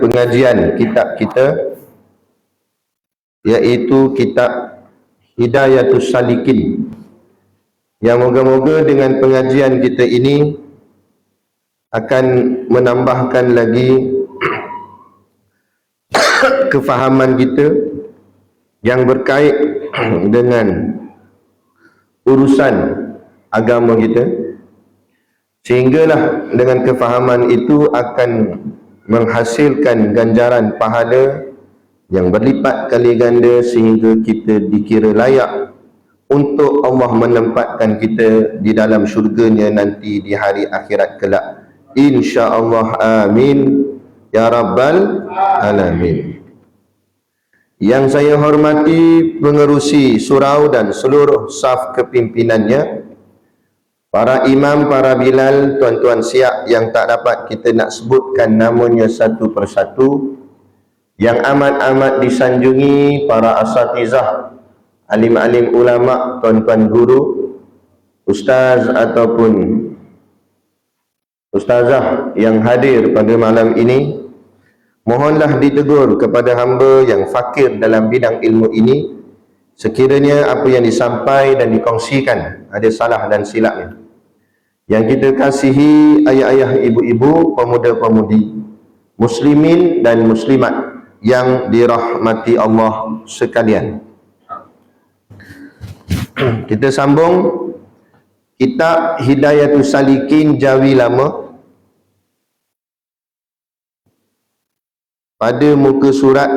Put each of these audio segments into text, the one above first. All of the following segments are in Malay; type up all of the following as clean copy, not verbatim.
pengajian kitab kita, iaitu kitab Hidayatus Salikin, yang moga-moga dengan pengajian kita ini akan menambahkan lagi kefahaman kita yang berkait dengan urusan agama kita, sehinggalah dengan kefahaman itu akan menghasilkan ganjaran pahala yang berlipat kali ganda, sehingga kita dikira layak untuk Allah menempatkan kita di dalam syurganya nanti di hari akhirat kelak, insya-Allah. Amin ya rabbal alamin. Yang saya hormati pengerusi surau dan seluruh saf kepimpinannya, para imam, para bilal, tuan-tuan siap yang tak dapat kita nak sebutkan namanya satu persatu, yang amat-amat disanjungi para asatizah, alim-alim ulama, tuan-tuan guru, ustaz ataupun ustazah yang hadir pada malam ini, mohonlah ditegur kepada hamba yang fakir dalam bidang ilmu ini, sekiranya apa yang disampaikan dan dikongsikan ada salah dan silapnya. Yang kita kasihi ayah-ayah, ibu-ibu, pemuda-pemudi, muslimin dan muslimat yang dirahmati Allah sekalian. Kita sambung kitab Hidayatus Salikin Jawi Lama pada muka surat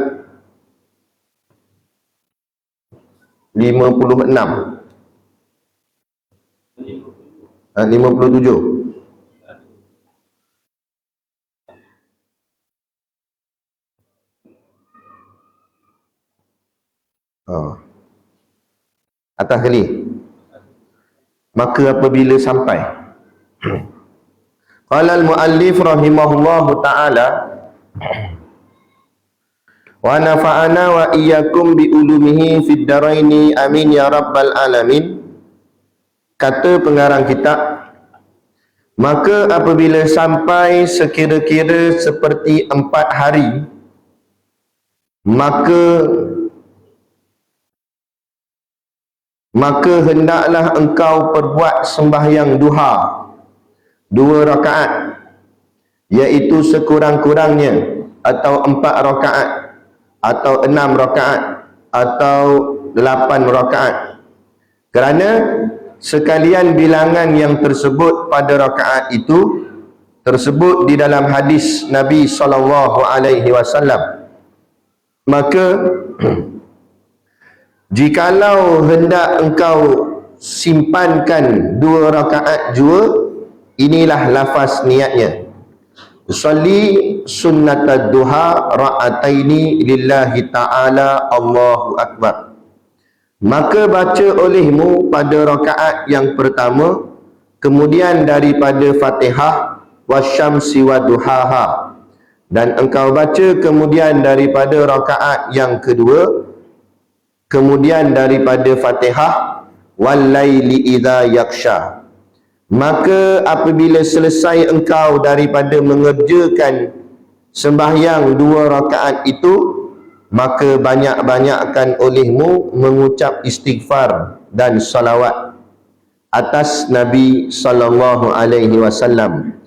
56, 57. Atas kali. Maka apabila sampai qala al-muallif rahimahullahu ta'ala wa nafa'ana wa iyyakum bi ulumihi fid daraini amin ya rabbal alamin. Kata pengarang kitab, maka apabila sampai sekira-kira seperti 4 hari, maka hendaklah engkau perbuat sembahyang duha 2 rakaat, iaitu sekurang-kurangnya atau 4 rakaat atau 6 rakaat atau 8 rakaat, kerana sekalian bilangan yang tersebut pada rakaat itu tersebut di dalam hadis Nabi SAW. Maka jikalau hendak engkau simpankan 2 rakaat jua, inilah lafaz niatnya: usalli sunnatad duha ra'ataini lillahi ta'ala Allahu Akbar. Maka baca olehmu pada rakaat yang pertama, kemudian daripada Fatihah wasyamsi waduhaha, dan engkau baca kemudian daripada rakaat yang kedua, kemudian daripada Fatihah wal-laili idza yaksha. Maka apabila selesai engkau daripada mengerjakan sembahyang 2 rakaat itu, maka banyak-banyakkan olehmu mengucap istighfar dan salawat atas Nabi sallallahu alaihi wasallam.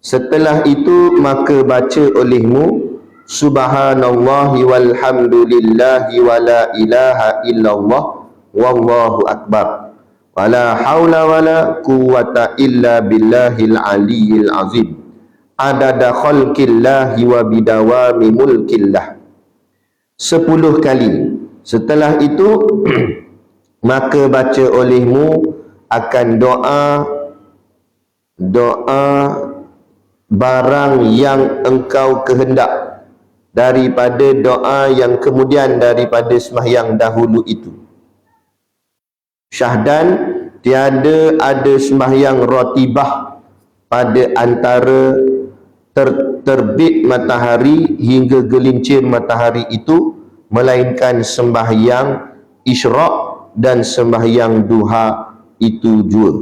Setelah itu maka baca olehmu subhanallahi walhamdulillahi wala ilaha illallah wallahu akbar wala haula wala quwwata illa billahil aliyyil azim adada khalqillahi wa bidawami mulkillah 10 kali. Setelah itu maka baca olehmu akan doa barang yang engkau kehendak daripada doa yang kemudian daripada sembahyang dahulu itu. Syahdan, tiada ada sembahyang ratibah pada antara terbit matahari hingga gelincir matahari itu, melainkan sembahyang isyraq dan sembahyang duha itu jua.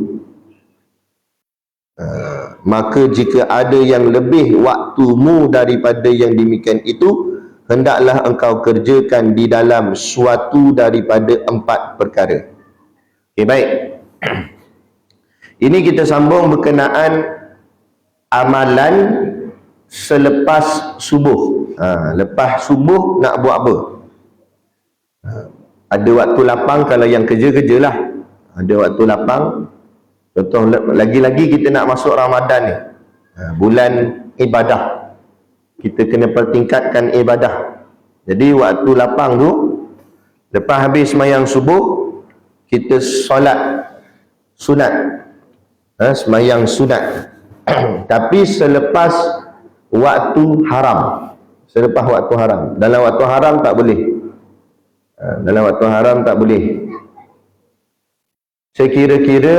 Maka jika ada yang lebih waktumu daripada yang demikian itu, hendaklah engkau kerjakan di dalam suatu daripada 4 perkara. Okey, baik. Ini kita sambung berkenaan amalan selepas subuh. Lepas subuh nak buat apa? Ada waktu lapang kalau yang kerja-kerjalah. Ada waktu lapang. Contoh, lagi-lagi kita nak masuk Ramadan ni, bulan ibadah, kita kena pertingkatkan ibadah. Jadi waktu lapang tu, lepas habis sembahyang subuh, kita solat sunat, sembahyang sunat. Tapi selepas waktu haram. Selepas waktu haram. Dalam waktu haram tak boleh. Dalam waktu haram tak boleh. Saya kira-kira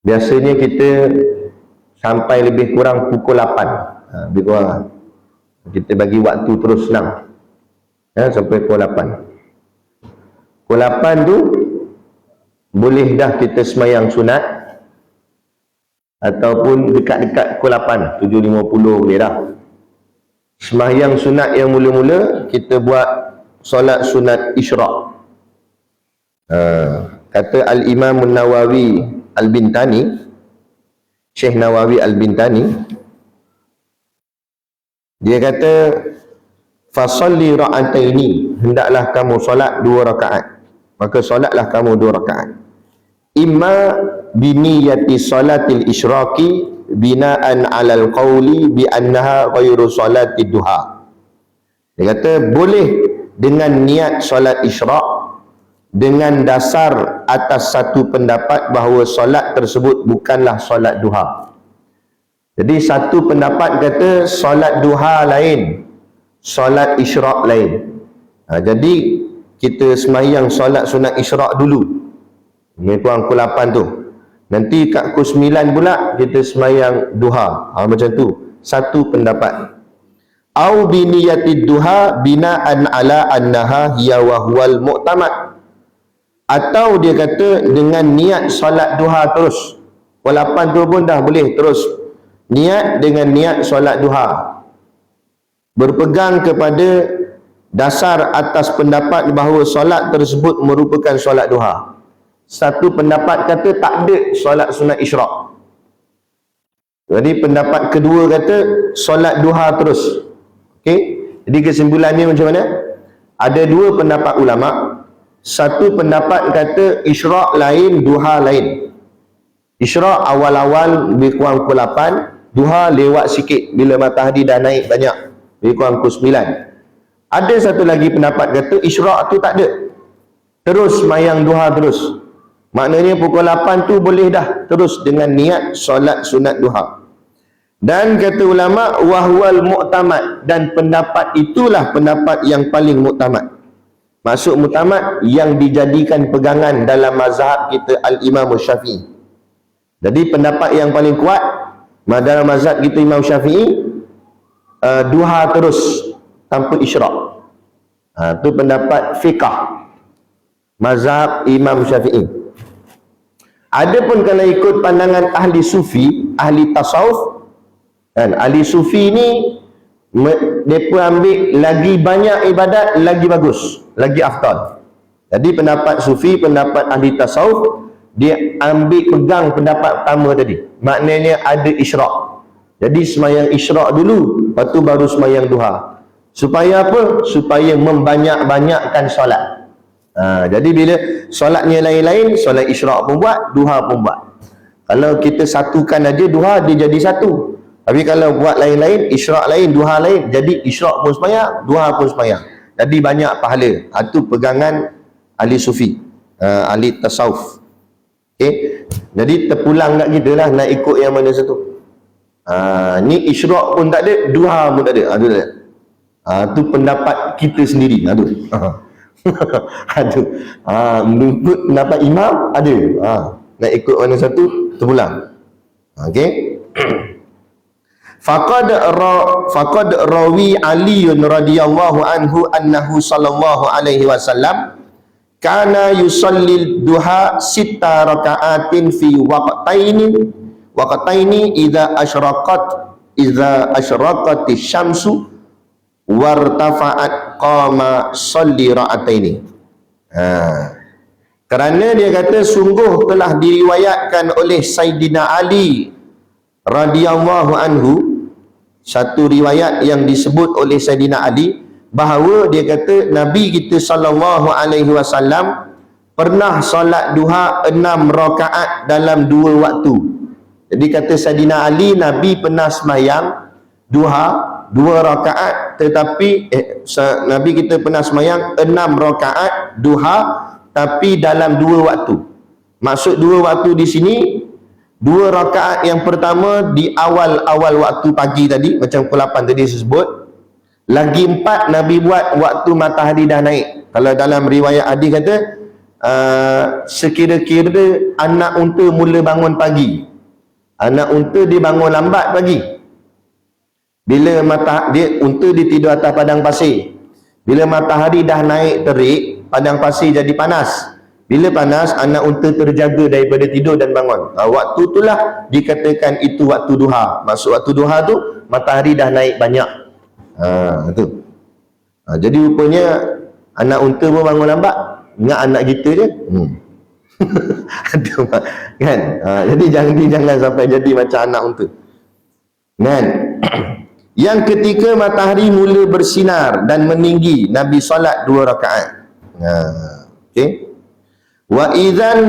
biasanya kita sampai lebih kurang pukul 8. Lebih kurang. Kita bagi waktu terus senang. Sampai pukul 8. Pukul 8 tu boleh dah kita sembahyang sunat, ataupun dekat-dekat pukul 8, 7.50 boleh dah. Sembahyang sunat yang mula-mula kita buat solat sunat isyraq. Kata Al-Imam Nawawi Al-Bintani, Syekh Nawawi Al-Bintani, dia kata fasalli ra'ataini, hendaklah kamu solat 2 rakaat. Maka solatlah kamu 2 rakaat. Imma biniyati salatil isyraqi binaan alal qawli bi annaha ghairu salatid duha. Dia kata boleh dengan niat solat isyraq dengan dasar atas satu pendapat bahawa solat tersebut bukanlah solat duha. Jadi satu pendapat kata solat duha lain, solat isyraq lain. Jadi kita sembahyang solat sunat isyraq dulu, lebih kurang pukul 8 tu. Nanti kat pukul 9 pula kita sembahyang duha. Macam tu. Satu pendapat. Au biniyatid duha binaan ala annaha hiya wa huwal mu'tamad. Atau dia kata dengan niat solat duha terus. Pukul 8 tu pun dah boleh terus niat dengan niat solat duha. Berpegang kepada dasar atas pendapat bahawa solat tersebut merupakan solat duha. Satu pendapat kata tak ada solat sunat isyraq. Jadi pendapat kedua kata solat duha terus. Okey. Jadi kesimpulannya macam mana? Ada 2 pendapat ulama. Satu pendapat kata isyraq lain, duha lain. Isyraq awal-awal lebih kurang pukul 8, duha lewat sikit bila matahari dah naik banyak, lebih kurang pukul 9. Ada satu lagi pendapat kata isyraq tu tak ada, terus sembahyang duha terus. Maknanya pukul 8 tu boleh dah terus dengan niat solat sunat duha. Dan kata ulama wahwal mu'tamad, dan pendapat itulah pendapat yang paling muktamad. Maksud muktamad yang dijadikan pegangan dalam mazhab kita Al-Imam Syafi'i. Jadi pendapat yang paling kuat dalam mazhab kita Imam Syafi'i, duha terus tanpa isyraq. Itu pendapat fiqh mazhab Imam Syafi'i. Adapun kalau ikut pandangan ahli sufi, ahli tasawuf, kan, ahli sufi ni mereka ambil lagi banyak ibadat lagi bagus, lagi afdal. Jadi pendapat sufi, pendapat ahli tasawuf, dia ambil pegang pendapat pertama tadi, maknanya ada isyraq. Jadi sembahyang isyraq dulu, lepas tu baru sembahyang duha. Supaya apa? Supaya membanyak-banyakkan solat. Jadi bila solatnya lain-lain, solat isyraq pun buat, duha pun buat. Kalau kita satukan aja duha, dia jadi satu. Tapi kalau buat lain-lain, isyraq lain, duha lain, jadi isyraq pun sembahyang, duha pun sembahyang. Jadi banyak pahala. Itu pegangan ahli sufi, ahli tasawuf. Okay? Jadi terpulang kat kita lah nak ikut yang mana satu. Ni isyraq pun tak ada, duha pun tak ada. Itu pendapat kita sendiri. Menurut pendapat imam ada. Nak ikut mana satu, terpulang. Okey. Faqad rawi Ali radhiyallahu anhu annahu sallallahu alaihi wasallam kana yusalli duha sita raka'atin fi waqtaini idza asyraqati syamsu wartafa'at qama salli ra'ataini. Kerana dia kata sungguh telah diriwayatkan oleh Sayyidina Ali radhiyallahu anhu, satu riwayat yang disebut oleh Sayyidina Ali, bahawa dia kata Nabi kita sallallahu alaihi wasallam pernah solat duha 6 rakaat dalam 2 waktu. Jadi kata Sayyidina Ali, Nabi pernah sembahyang duha 2 rakaat, tetapi Nabi kita pernah sembahyang 6 rakaat duha tapi dalam 2 waktu. Maksud 2 waktu di sini, 2 rakaat yang pertama di awal-awal waktu pagi tadi, macam pukul 8 tadi saya sebut. Lagi 4 Nabi buat waktu matahari dah naik. Kalau dalam riwayat hadis kata sekira-kira anak unta mula bangun pagi, anak unta dia bangun lambat pagi. Bila unta dia tidur atas padang pasir. Bila matahari dah naik terik, padang pasir jadi panas. Bila panas, anak unta terjaga daripada tidur dan bangun. Waktu itulah dikatakan itu waktu duha. Maksud waktu duha tu matahari dah naik banyak. Itu. Jadi rupanya anak unta pun bangun lambat. Ingat anak kita je. Kan? Jadi jangan sampai jadi macam anak unta. Kan? Yang ketiga, matahari mula bersinar dan meninggi, Nabi solat 2 rakaat. Okey. Wa idzan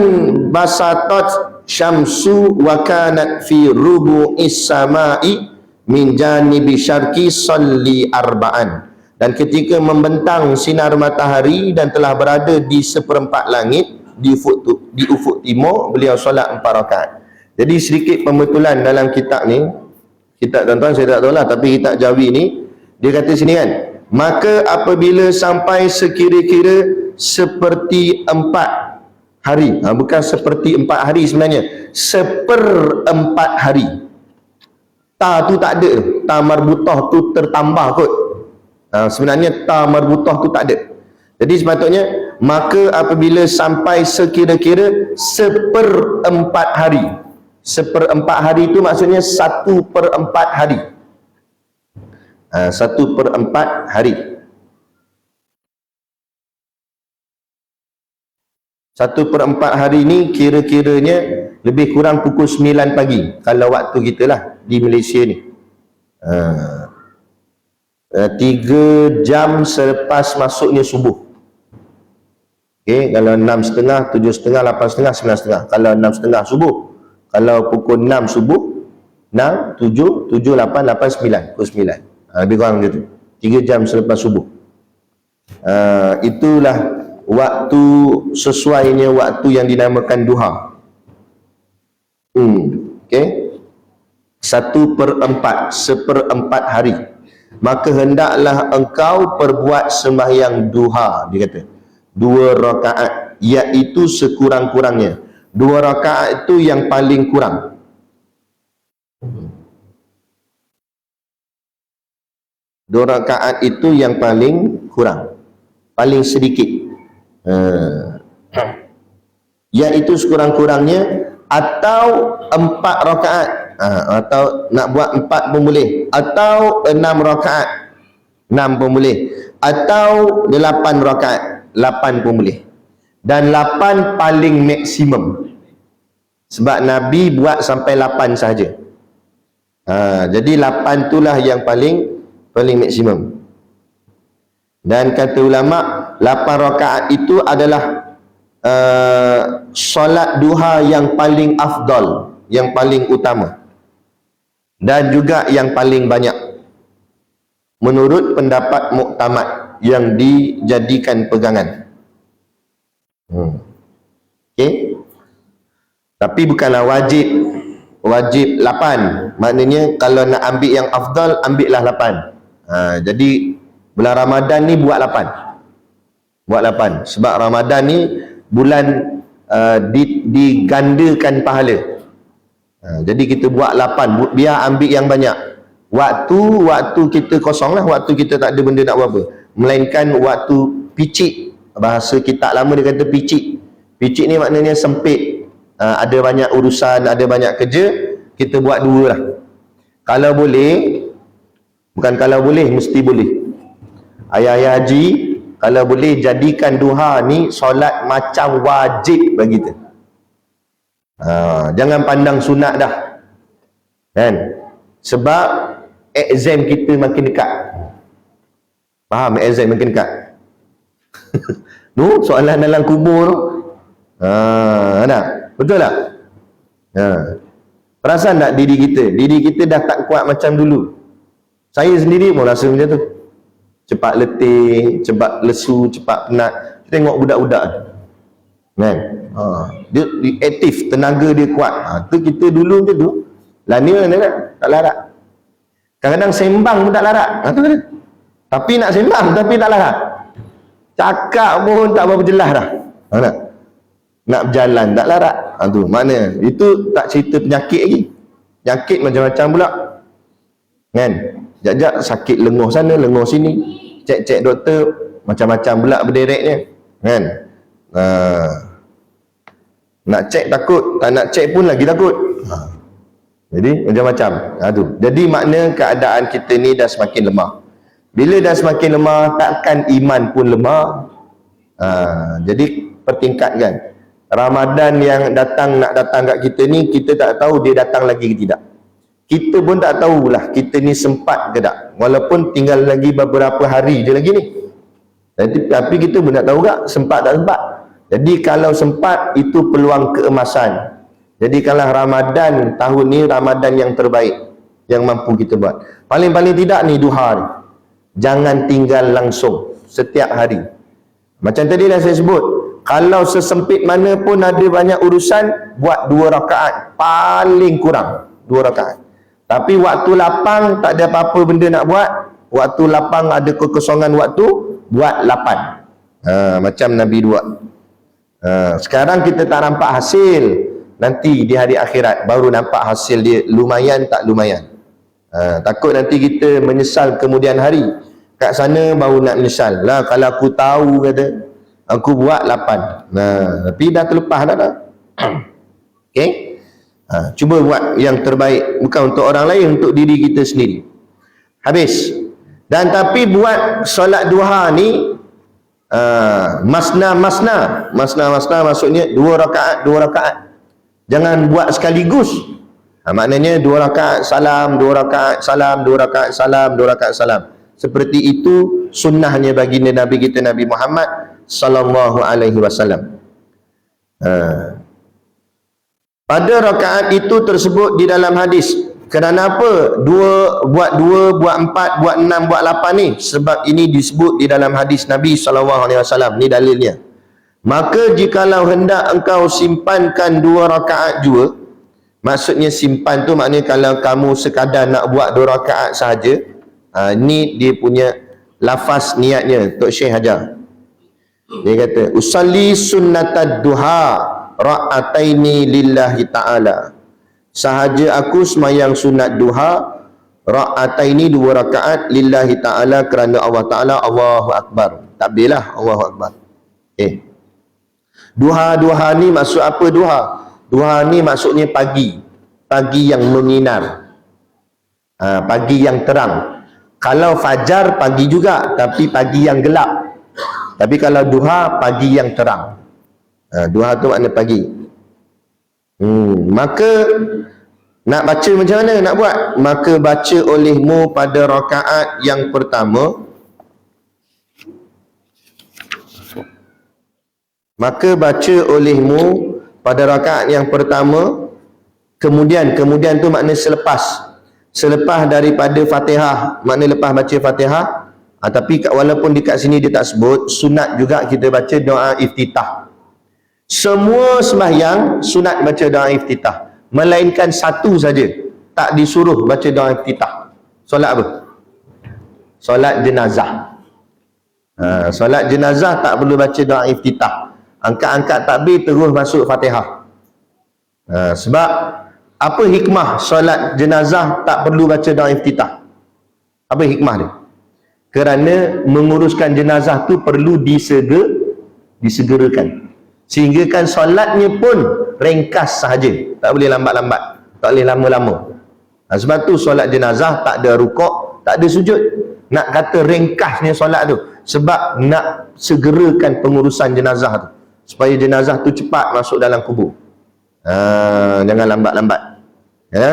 basatat syamsu wa kanat fi rubu'is samai min janibi syarqi salli arba'an. Dan ketika membentang sinar matahari dan telah berada di seperempat langit di ufuk timur, beliau solat 4 rakaat. Jadi sedikit pembetulan dalam kitab ni, kitab tuan-tuan saya tak tahu lah, tapi kitab Jawi ni dia kata sini kan, maka apabila sampai sekira-kira seperti 4 hari, bukan seperti 4 hari sebenarnya, 1/4 hari. Ta tu tak ada, ta marbutah tu tertambah kot. Sebenarnya ta marbutah tu tak ada. Jadi sepatutnya, maka apabila sampai sekira-kira 1/4 hari. 1/4 hari itu maksudnya 1/4 hari. 1/4 hari. 1/4 hari ni kira-kiranya lebih kurang pukul 9 pagi kalau waktu kita lah di Malaysia ni. 3 jam selepas masuknya subuh. Okey, kalau 6.30, 7.30, 8.30, 9.30. Kalau 6.30 subuh. Kalau pukul 6 subuh, 6, 7, 7, 8, 8, 9, pukul 9. Lebih kurang gitu. 3 jam selepas subuh. Itulah waktu sesuainya waktu yang dinamakan duha. Okey. 1/4, 1/4 hari. Maka hendaklah engkau perbuat sembahyang duha, dia kata. 2 rakaat, iaitu sekurang-kurangnya. 2 rakaat itu yang paling kurang. 2 rakaat itu yang paling kurang, paling sedikit. Iaitu sekurang-kurangnya, atau 4 rakaat, atau nak buat 4 pun boleh, atau 6 rakaat, 6 pun boleh, atau 8 rakaat, 8 pun boleh. Dan 8 paling maksimum, sebab Nabi buat sampai 8 sahaja. Jadi 8 itulah yang paling maksimum. Dan kata ulama, 8 rakaat itu adalah solat duha yang paling afdal, yang paling utama, dan juga yang paling banyak menurut pendapat muktamad yang dijadikan pegangan. Okey. Tapi bukanlah wajib 8. Maknanya kalau nak ambil yang afdal, ambillah 8. Jadi bulan Ramadan ni buat 8. Buat 8. Sebab Ramadan ni bulan digandakan pahala. Jadi kita buat 8, biar ambil yang banyak. Waktu kita kosong lah, waktu kita tak ada benda nak buat apa, melainkan waktu picik bahasa kitab lama dia kata picik. Picik ni maknanya sempit, ada banyak urusan, ada banyak kerja, kita buat dua lah. Kalau boleh, bukan kalau boleh, mesti boleh. Ayah-ayah haji, kalau boleh jadikan duha ni solat macam wajib bagi kita. Jangan pandang sunat dah, kan? Sebab exam kita makin dekat. Faham? Exam makin dekat. Tu soalan dalam kubur tu. Nak? Betul tak? Perasan tak diri kita? Diri kita dah tak kuat macam dulu. Saya sendiri pun rasa macam tu. Cepat letih, cepat lesu, cepat penat. Kita tengok budak-budak kan? Dia aktif, tenaga dia kuat. Tu kita dulu macam tu. Lania tak larat. Kadang-kadang sembang pun tak larat. Tu kan? Tapi nak sembang tapi tak larat. Cakap pun tak berapa jelas dah. Nak berjalan tak larat. Tu mana? Itu tak cerita penyakit lagi. Penyakit macam-macam pula. Kan? Jap-jap sakit lenguh sana, lenguh sini. Cek-cek doktor, macam-macam pula berdereknya. Kan? Nak cek takut, tak nak cek pun lagi takut. Jadi macam-macam. Tu. Jadi makna keadaan kita ni dah semakin lemah. Bila dah semakin lemah, takkan iman pun lemah. Jadi pertingkatkan. Ramadan yang nak datang kat kita ni, kita tak tahu dia datang lagi ke tidak. Kita pun tak tahulah kita ni sempat ke tak. Walaupun tinggal lagi beberapa hari je lagi ni. Tapi kita pun tak tahu tak sempat tak sempat. Jadi kalau sempat, itu peluang keemasan. Jadi kalau Ramadan tahun ni, Ramadan yang terbaik yang mampu kita buat. Paling-paling tidak ni duha ni, jangan tinggal langsung setiap hari. Macam tadi dah saya sebut, kalau sesempit mana pun ada banyak urusan, buat 2 rakaat, paling kurang 2 rakaat. Tapi waktu lapang tak ada apa-apa benda nak buat, waktu lapang ada kekosongan waktu, buat 8. Macam Nabi buat. Sekarang kita tak nampak hasil, nanti di hari akhirat baru nampak hasil dia lumayan tak lumayan. Takut nanti kita menyesal kemudian hari. Kat sana baru nak menyesal lah, kalau aku tahu kata aku buat 8. Tapi dah terlepas dah. Okay, cuba buat yang terbaik, bukan untuk orang lain, untuk diri kita sendiri. Habis. Dan tapi buat solat duha ni masna maksudnya 2 rakaat. Jangan buat sekaligus. Maknanya 2 rakaat salam, 2 rakaat salam, 2 rakaat salam, 2 rakaat salam. Seperti itu sunnahnya baginda Nabi kita Nabi Muhammad sallallahu alaihi wasallam. Pada rakaat itu tersebut di dalam hadis. Kenapa buat 2, buat 4, buat 6, buat 8 ni? Sebab ini disebut di dalam hadis Nabi SAW. Ni dalilnya. Maka jikalau hendak engkau simpankan 2 rakaat jua, maksudnya simpan tu maknanya kalau kamu sekadar nak buat 2 rakaat sahaja, ni dia punya lafaz niatnya, Tok Syekh ajar. Dia kata, usalli sunnatad duha ra'ataini lillahi ta'ala. Sahaja aku semayang sunat duha ra'ataini 2 rakaat lillahi ta'ala, kerana Allah Ta'ala. Allahu Akbar. Takbirlah, Allahu Akbar. Duha ni maksud apa duha? Duha ni maksudnya pagi. Pagi yang menyinar. Pagi yang terang. Kalau fajar pagi juga, tapi pagi yang gelap. Tapi kalau duha, pagi yang terang. Duha tu makna pagi. Maka nak baca macam mana nak buat? Maka baca olehmu pada rakaat yang pertama. Maka baca olehmu pada rakaat yang pertama. Kemudian tu makna selepas daripada Fatihah, makna lepas baca Fatihah. Tapi walaupun dekat sini dia tak sebut, sunat juga kita baca doa iftitah. Semua sembahyang sunat baca doa iftitah, melainkan satu saja tak disuruh baca doa iftitah. Solat apa? Solat jenazah. Solat jenazah tak perlu baca doa iftitah. Angkat-angkat takbir terus masuk Fatihah. Sebab apa hikmah solat jenazah tak perlu baca doa iftitah? Apa hikmah dia? Kerana menguruskan jenazah tu perlu disegerakan. Sehingga kan solatnya pun ringkas sahaja, tak boleh lambat-lambat, tak boleh lama-lama. Sebab tu solat jenazah tak ada rukuk, tak ada sujud. Nak kata ringkasnya solat tu sebab nak segerakan pengurusan jenazah tu, supaya jenazah tu cepat masuk dalam kubur. Jangan lambat-lambat, ya.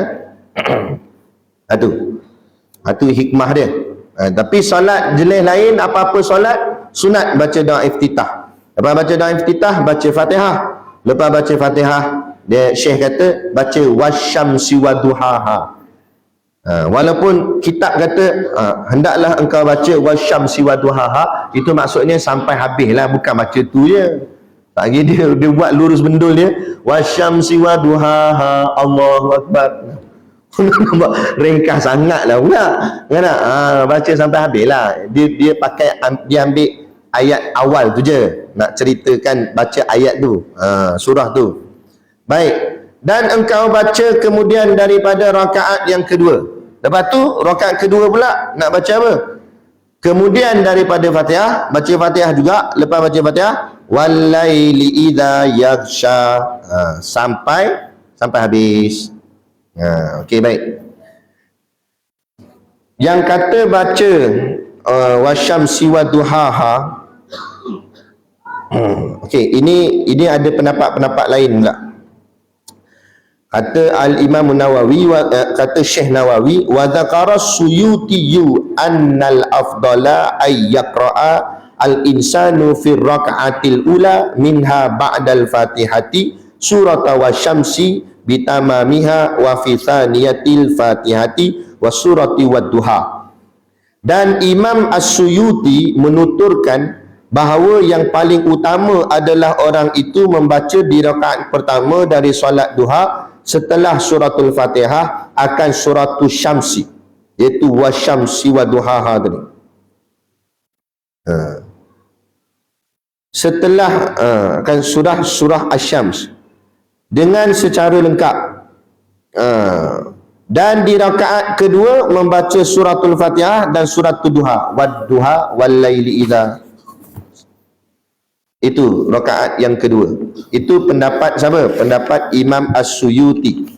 Itu hikmah dia. Tapi solat jenis lain, apa-apa solat sunat baca doa iftitah. Lepas baca doa iftitah, baca Fatihah. Lepas baca Fatihah, dia Syekh kata baca wasyamsi waduhaha. Walaupun kitab kata hendaklah engkau baca wasyamsi waduhaha, itu maksudnya sampai habis lah, bukan baca tu je. Tak lagi dia buat lurus bendul dia, wasyamsi waduhaha, Allahu Akbar. Ringkas sangat lah pula, kan? Baca sampai habis lah. Dia ambil ayat awal tu je, nak ceritakan baca ayat tu, surah tu. Baik, dan engkau baca kemudian daripada rakaat yang kedua. Lepas tu rakaat kedua pula nak baca apa? Kemudian daripada Fatihah, baca Fatihah juga. Lepas baca Fatihah, walaili idza yaghsha, sampai habis. Okey, baik. Yang kata baca wasyamsi waduhaha, okey, ini ada pendapat-pendapat lain pula. Kata Al-Imam Nawawi, kata Syekh Nawawi, wa dzakara Suyutiyu annal afdala ay yaqra'a al-insanu fi raka'atil ula minha ba'dal fatihati surata wasyamsi bitamamiha wa fi thaniyatil fatihati wa surati wadduha. Dan Imam As-Suyuti menuturkan bahawa yang paling utama adalah orang itu membaca di rakaat pertama dari solat duha setelah suratul Fatihah akan suratul Syamsi, iaitu wasyamsi waduhaha tadi. Setelah akan surah Asy-Syams dengan secara lengkap. Dan di rakaat kedua membaca suratul Fatihah dan suratul duha, wadduha walaili idza. Itu rakaat yang kedua. Itu pendapat siapa? Pendapat Imam As-Suyuti.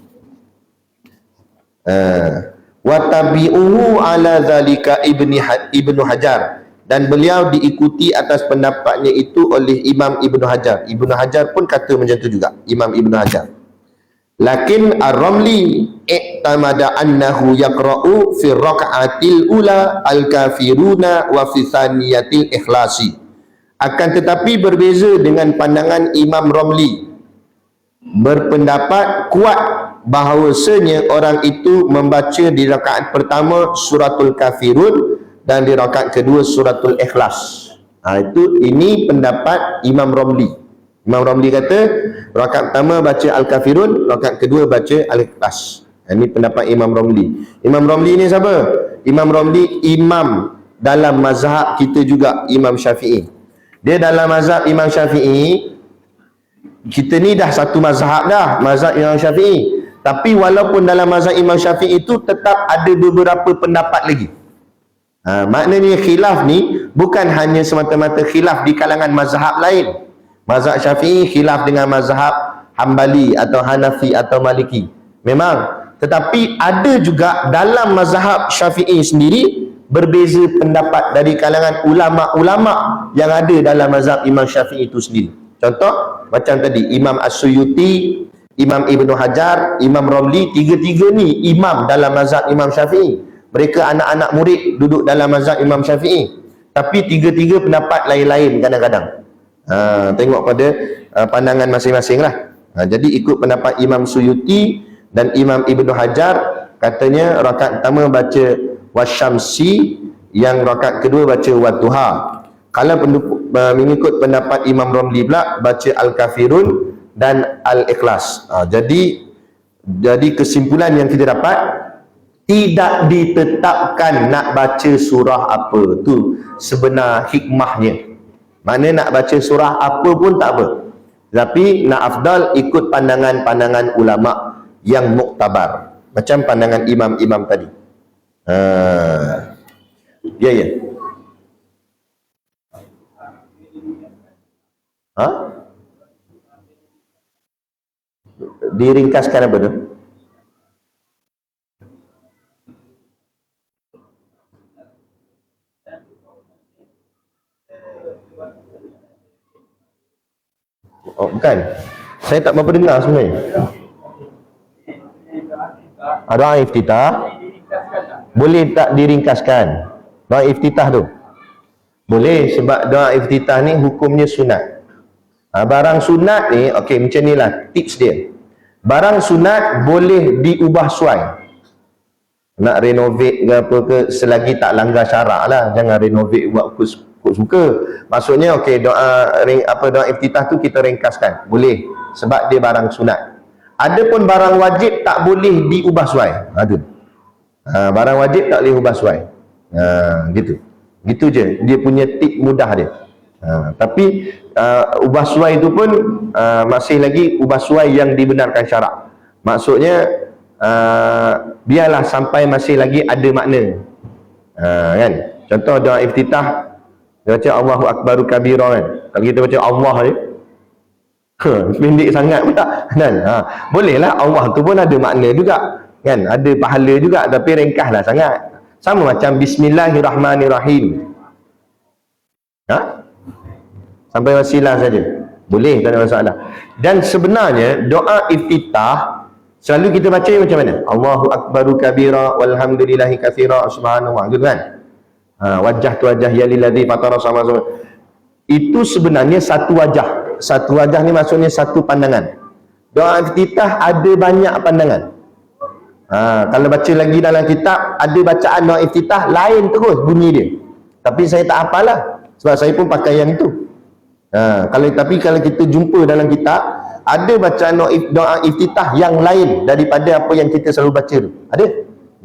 Wa tabi'uhu ala zalika Ibnu Hajar, dan beliau diikuti atas pendapatnya itu oleh Imam Ibnu Hajar. Ibnu Hajar pun kata macam tu juga, Imam Ibnu Hajar. Lakin Ar-Ramli i'tamada annahu yaqra'u fi raka'atil ula al-kafiruna wa fi thaniyatil ikhlasi. Akan tetapi berbeza dengan pandangan Imam Ramli, berpendapat kuat bahawasanya orang itu membaca di rakaat pertama suratul kafirun dan di rakaat kedua suratul ikhlas. Ini pendapat Imam Ramli. Imam Ramli kata rakaat pertama baca al-kafirun, rakaat kedua baca al-ikhlas. Ini pendapat Imam Ramli. Imam Ramli ni siapa? Imam Ramli imam dalam mazhab kita juga, Imam Syafi'i. Dia dalam mazhab Imam Syafi'i, kita ni dah satu mazhab dah, mazhab Imam Syafi'i. Tapi walaupun dalam mazhab Imam Syafi'i itu tetap ada beberapa pendapat lagi. Maknanya khilaf ni bukan hanya semata-mata khilaf di kalangan mazhab lain. Mazhab Syafi'i khilaf dengan mazhab Hambali atau Hanafi atau Maliki, memang. Tetapi ada juga dalam mazhab Syafi'i sendiri berbeza pendapat dari kalangan ulama-ulama yang ada dalam mazhab Imam Syafi'i itu sendiri. Contoh macam tadi Imam As-Suyuti, Imam Ibnu Hajar, Imam Ramli, tiga-tiga ni imam dalam mazhab Imam Syafi'i. Mereka anak-anak murid duduk dalam mazhab Imam Syafi'i, tapi tiga-tiga pendapat lain-lain kadang-kadang. Tengok pada pandangan masing-masing lah. Jadi ikut pendapat Imam Suyuti dan Imam Ibnu Hajar, katanya rakaat pertama baca wasyamsi, yang rakaat kedua baca wadduha. Kalau mengikut pendapat Imam Ramli pula baca al-kafirun dan al-ikhlas. Jadi kesimpulan yang kita dapat, tidak ditetapkan nak baca surah apa tu sebenar hikmahnya. Mana nak baca surah apa pun tak apa, tapi nak afdal ikut pandangan-pandangan ulama yang muktabar, macam pandangan imam-imam tadi. Ya. Diringkaskan apa tu? Oh, bukan. Saya tak berapa dengar sebenarnya. Doa iftitah boleh tak diringkaskan? Doa iftitah tu boleh, sebab doa iftitah ni hukumnya sunat. Barang sunat ni, okey, macam ni lah tips dia. Barang sunat boleh diubah suai. Nak renovate ke apa ke, selagi tak langgar syarak lah. Jangan renovate buat ikut suka. Maksudnya okey, doa iftitah tu kita ringkaskan, boleh, sebab dia barang sunat. Adapun barang wajib tak boleh diubah suai. Barang wajib tak boleh ubah suai. Gitu je dia punya tip mudah dia. Tapi ubah suai itu pun masih lagi ubah suai yang dibenarkan syarak. Maksudnya biarlah sampai masih lagi ada makna. Kan? Contoh doa iftitah, dia baca Allahu Akbaru kabira kan. Kalau kita baca Allah ni pendek sangat pula kan. Bolehlah, Allah tu pun ada makna juga kan, ada pahala juga, tapi ringkaslah sangat. Sama macam Bismillahirrahmanirrahim. Sampai wasilah saja boleh, tak ada masalah. Dan sebenarnya doa iftitah selalu kita baca macam mana? Allahu Akbaru kabira walhamdulillahi katsira subhanallah, gitu kan? Wajah tu wajah ya lilladzi fatara sama-sama. Itu sebenarnya satu wajah. Satu wajah ni maksudnya satu pandangan. Doa iftitah ada banyak pandangan. Kalau baca lagi dalam kitab, ada bacaan doa iftitah lain terus bunyi dia. Tapi saya tak hafal lah, sebab saya pun pakai yang itu. Kalau kita jumpa dalam kitab, ada bacaan doa iftitah yang lain daripada apa yang kita selalu baca tu. Ada.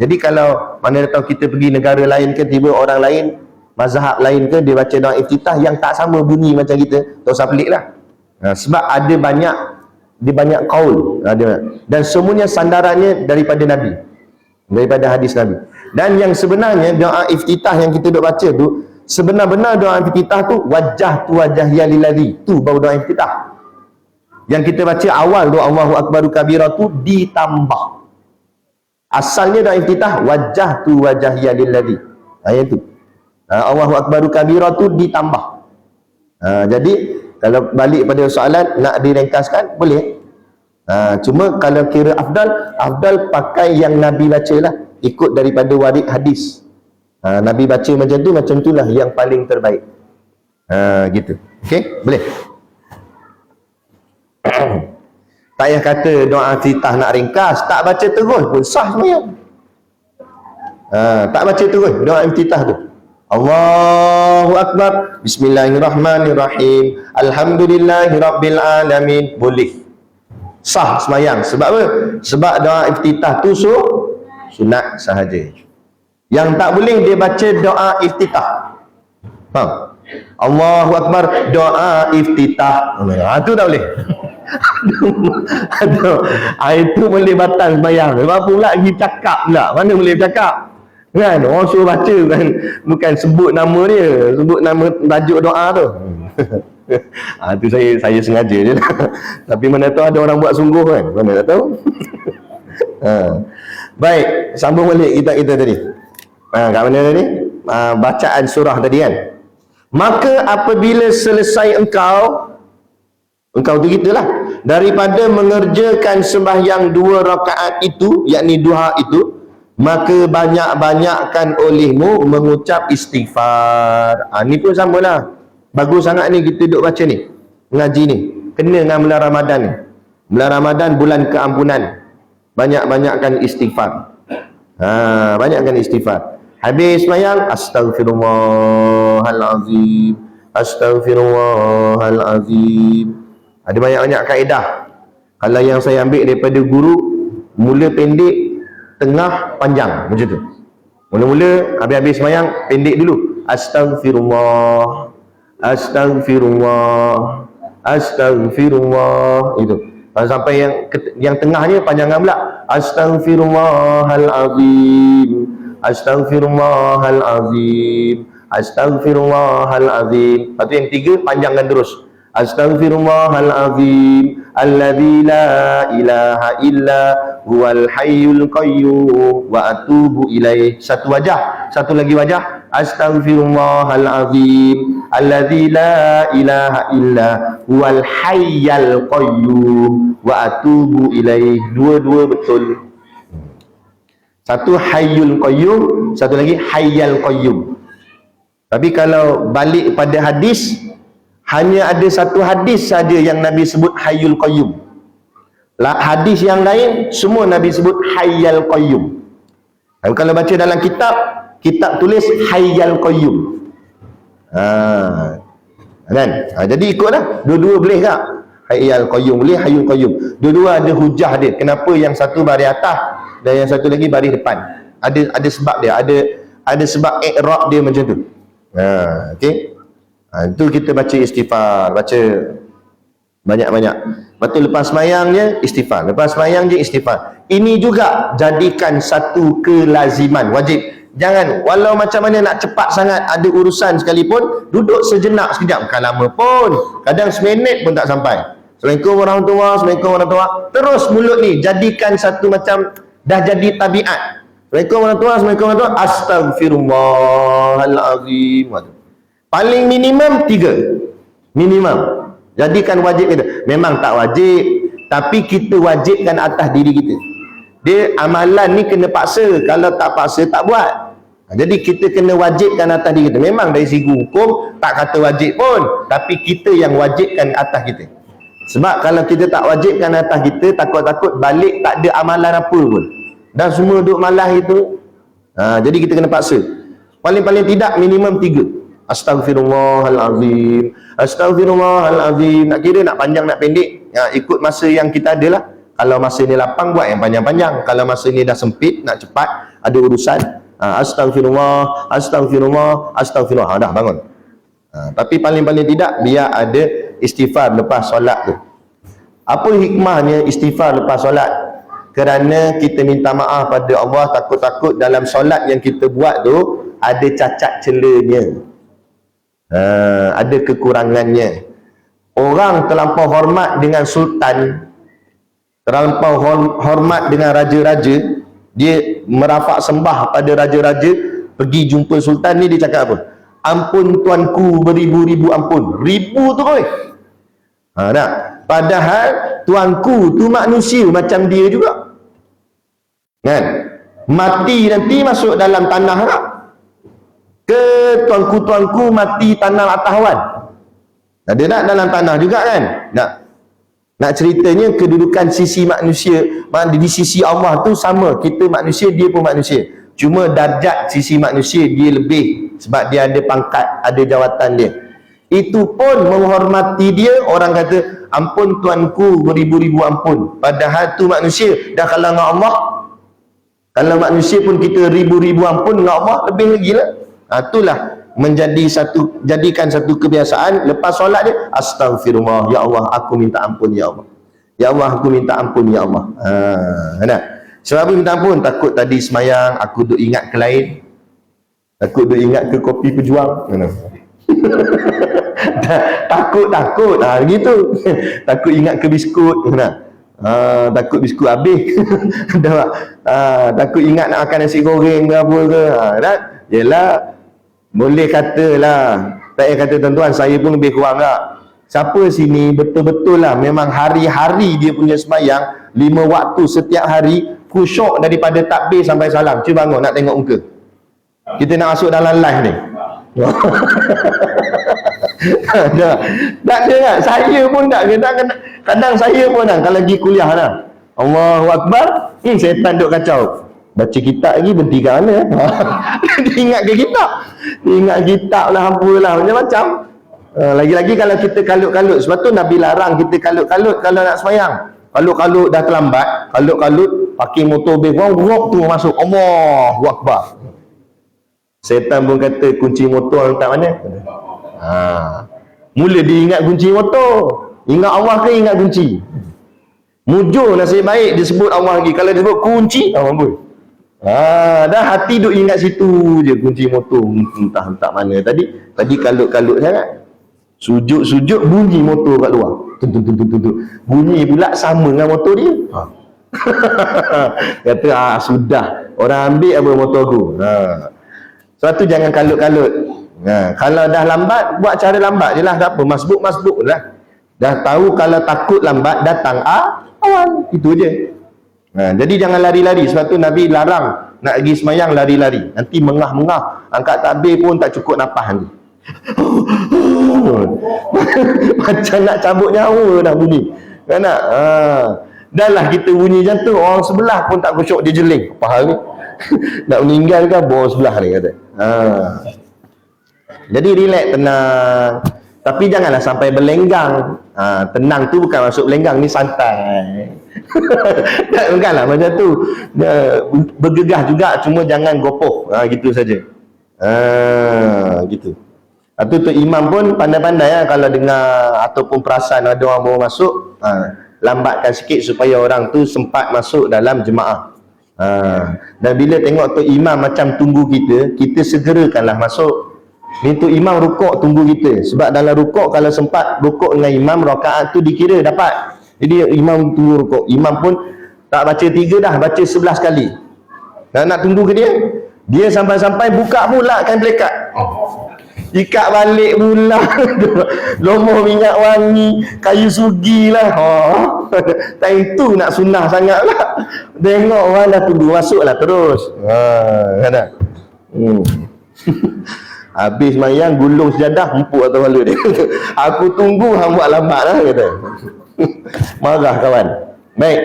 Jadi kalau mana tahu kita pergi negara lain ke, tiba orang lain, mazhab lain ke, dia baca doa iftitah yang tak sama bunyi macam kita, tak usah pelik lah. Sebab ada banyak qaul, dan semuanya sandarannya daripada Nabi, daripada hadis Nabi. Dan yang sebenarnya doa iftitah yang kita duk baca tu, sebenar-benar doa iftitah tu wajah tu wajah ya lilladzi, tu baru doa iftitah. Yang kita baca awal tu Allahu Akbaru kabira tu ditambah. Asalnya doa iftitah wajah tu wajah ya lilladzi. Ayat tu. Allahu Akbaru kabira tu ditambah. Jadi kalau balik pada soalan nak diringkaskan boleh. Cuma kalau kira afdal pakai yang Nabi baca lah, ikut daripada warid hadis. Nabi baca macam itulah yang paling terbaik. Gitu. Okey, boleh. Tak payah kata doa iftitah nak ringkas, tak baca terus pun sah sembahyang. Tak baca terus doa iftitah tu. Allahu Akbar, Bismillahirrahmanirrahim, Alhamdulillahirabbil alamin, boleh. Sah sembahyang. Sebab apa? Sebab doa iftitah tu sunat sahaja. Yang tak boleh dia baca doa iftitah. Faham? Allahu Akbar, doa iftitah. Itu tak boleh. Itu boleh batal sembahyang. Sebab pula lagi cakap pula. Mana boleh cakap? Kan? Orang suruh baca kan, bukan sebut nama dia, sebut nama tajuk doa tu. Itu saya sengaja je lah. Tapi mana tahu ada orang buat sungguh kan, mana tak tahu. Baik, sambung balik kita tadi. Kat mana tadi? Bacaan surah tadi kan. Maka apabila selesai engkau tu gitulah, daripada mengerjakan sembahyang 2 rakaat itu, yakni duha itu, maka banyak-banyakkan olehmu mengucap istighfar. Ni pun sama lah. Bagus sangat ni kita duduk baca ni, ngaji ni, kena dengan bulan Ramadan ni. Bulan Ramadan bulan keampunan. Banyak-banyakkan istighfar. Banyakkan istighfar. Habis sembahyang, astaghfirullahalazim, astaghfirullahalazim. Ada banyak-banyak kaedah. Kalau yang saya ambil daripada guru, mula pendek, tengah, panjang, macam tu. Mula-mula habis-habis sembahyang pendek dulu, astaghfirullah, astaghfirullah, astaghfirullah, itu. Sampai yang tengahnya panjangan pula, astaghfirullahalazim, astaghfirullahalazim, astaghfirullahalazim. Lepas tu yang 3 panjangkan terus, Astaghfirullahal azim alladzi la ilaha illa huwal hayyul qayyum wa atubu ilaih. Satu wajah, satu lagi wajah. Astaghfirullahal azim alladzi la ilaha illa huwal hayyul qayyum wa atubu ilaih. Dua-dua betul. Satu hayyul qayyum, satu lagi hayyul qayyum. Tapi kalau balik pada hadis, hanya ada satu hadis saja yang Nabi sebut hayyul qayyum. Hadis yang lain semua Nabi sebut hayyul qayyum. Dan kalau baca dalam kitab tulis hayyul qayyum. Kan? Jadi ikutlah. Dua-dua boleh tak? Hayyul qayyum boleh, hayyul qayyum. Dua-dua ada hujah dia. Kenapa yang satu baris atas dan yang satu lagi baris depan? Ada sebab dia. Ada sebab i'rab dia macam tu. Okey. Itu kita baca istighfar, baca banyak-banyak. Betul, lepas semayang je istighfar, lepas semayang je istighfar. Ini juga jadikan satu kelaziman, wajib. Jangan, walau macam mana nak cepat sangat ada urusan sekalipun, duduk sejenak sekejap, bukan lama pun. Kadang seminit pun tak sampai. Assalamualaikum warahmatullahi, Assalamualaikum warahmatullahi. Terus mulut ni jadikan satu macam dah jadi tabiat. Assalamualaikum warahmatullahi, Assalamualaikum warahmatullahi. Astaghfirullahalazim. Paling minimum 3. Minimum. Jadikan wajib kita. Memang tak wajib, tapi kita wajibkan atas diri kita. Dia amalan ni kena paksa. Kalau tak paksa, tak buat. Jadi kita kena wajibkan atas diri kita. Memang dari segi hukum tak kata wajib pun, tapi kita yang wajibkan atas kita. Sebab kalau kita tak wajibkan atas kita, takut-takut balik tak ada amalan apa pun. Dan semua duduk malas itu. Jadi kita kena paksa. Paling-paling tidak minimum 3. Astaghfirullahalazim, Astaghfirullahalazim. Nak kira nak panjang nak pendek, ikut masa yang kita ada lah. Kalau masa ni lapang, buat yang panjang-panjang. Kalau masa ni dah sempit, nak cepat, ada urusan, Astaghfirullah, Astaghfirullah, Astaghfirullah, dah bangun. Tapi paling-paling tidak, biar ada istighfar lepas solat tu. Apa hikmahnya istighfar lepas solat? Kerana kita minta maaf pada Allah, takut-takut dalam solat yang kita buat tu ada cacat celanya, ada kekurangannya. Orang terlampau hormat dengan sultan, terlampau hormat dengan raja-raja, dia merafak sembah pada raja-raja, pergi jumpa sultan ni, dia cakap apa? Ampun tuanku, beribu-ribu ampun. Ribu tu oi. Tak? Padahal tuanku tu manusia macam dia juga. Kan? Mati nanti masuk dalam tanah tak? Ke tuanku-tuanku mati tanah atas awan? Ada tak dalam tanah juga kan? Nak ceritanya kedudukan sisi manusia di sisi Allah tu sama. Kita manusia, dia pun manusia. Cuma darjat sisi manusia dia lebih, sebab dia ada pangkat, ada jawatan dia. Itu pun menghormati dia. Orang kata ampun tuanku, beribu-ribu ampun. Padahal tu manusia. Dah kalau dengan Allah, kalau manusia pun kita ribu-ribu ampun, dengan Allah lebih lagi lah. Itulah jadikan satu kebiasaan. Lepas solat dia, Astaghfirullah, ya Allah aku minta ampun ya Allah, ya Allah aku minta ampun ya Allah. Sebab apa minta ampun? Takut tadi semayang aku duk ingat ke lain, takut duk ingat ke kopi pejuang. takut gitu. Takut ingat ke biskut. Takut biskut habis. Takut ingat nak makan nasi goreng ke apa ke. Yelah, boleh katalah, tak payah kata tuan-tuan, saya pun lebih kurang tak. Siapa sini betul-betul lah memang hari-hari dia punya sembahyang 5 waktu setiap hari, khusyuk daripada takbir sampai salam. Cuba bangun nak tengok muka. Kita nak masuk dalam live ni. Tak ada kan? Saya pun tak. Kadang saya pun kan, kalau pergi kuliah lah, Allahu Akbar, setan duk kacau. Baca kitab lagi berhenti kat mana? Dia ingat ke kitab? Dia ingat kitab lah, apalah, macam-macam. Lagi-lagi kalau kita kalut-kalut. Sebab tu Nabi larang kita kalut-kalut kalau nak semayang. Kalut-kalut dah terlambat, kalut-kalut pakai motor wok tu masuk, Allahu Akbar. Setan pun kata kunci motor letak mana? Mula dia ingat kunci motor. Ingat Allah ke ingat kunci? Mujur nasib baik disebut Allah lagi. Kalau disebut kunci, apa? Dah hati duk ingat situ je, kunci motor entah mana tadi kalut-kalut sangat. Sujud bunyi motor kat luar. Bunyi pula sama dengan motor dia. Kata sudah, orang ambil apa motor aku. Sebab tu jangan kalut-kalut. Kalau dah lambat, buat cara lambat je lah. Tak apa, masbuk lah. Dah tahu kalau takut lambat, datang awal. Itu je. Jadi jangan lari-lari. Sebab tu Nabi larang nak pergi semayang lari-lari. Nanti mengah-mengah, angkat takbir pun tak cukup nafas nanti. Macam nak cabut nyawa dah bunyi. Kan nak? Dah lah kita bunyi macam tu, orang sebelah pun tak khusyuk, dia jeling. Apa hal ni? Nak meninggal ke bawah sebelah ni kata. Jadi relax, tenang. Tapi janganlah sampai berlenggang. Tenang tu bukan masuk berlenggang, ni santai. Bukanlah macam tu. Bergegah juga, cuma jangan gopoh. Gitu saja. Gitu. Atau tu imam pun pandai-pandai kalau dengar ataupun perasan ada orang baru masuk, lambatkan sikit supaya orang tu sempat masuk dalam jemaah. Dan bila tengok tu imam macam tunggu kita segerakanlah masuk. Ni tu imam rukuk tunggu kita. Sebab dalam rukuk kalau sempat rukuk dengan imam, rakaat tu dikira dapat. Jadi imam tunggu rukuk. Imam pun tak baca 3 dah, baca 11 kali. Dan nak tunggu ke dia? Dia sampai-sampai buka pula kan pelekat. Ikat balik pula. Lomoh minyak wangi, kayu sugi lah. Tak itu nak sunnah sangat lah. Tengok orang dah tunggu, masuklah terus. Kan tak? Habis mayang, gulung sejadah, empuk atas kepala dia. Aku tunggu, hang buat lambat lah kata. Marah kawan. Baik.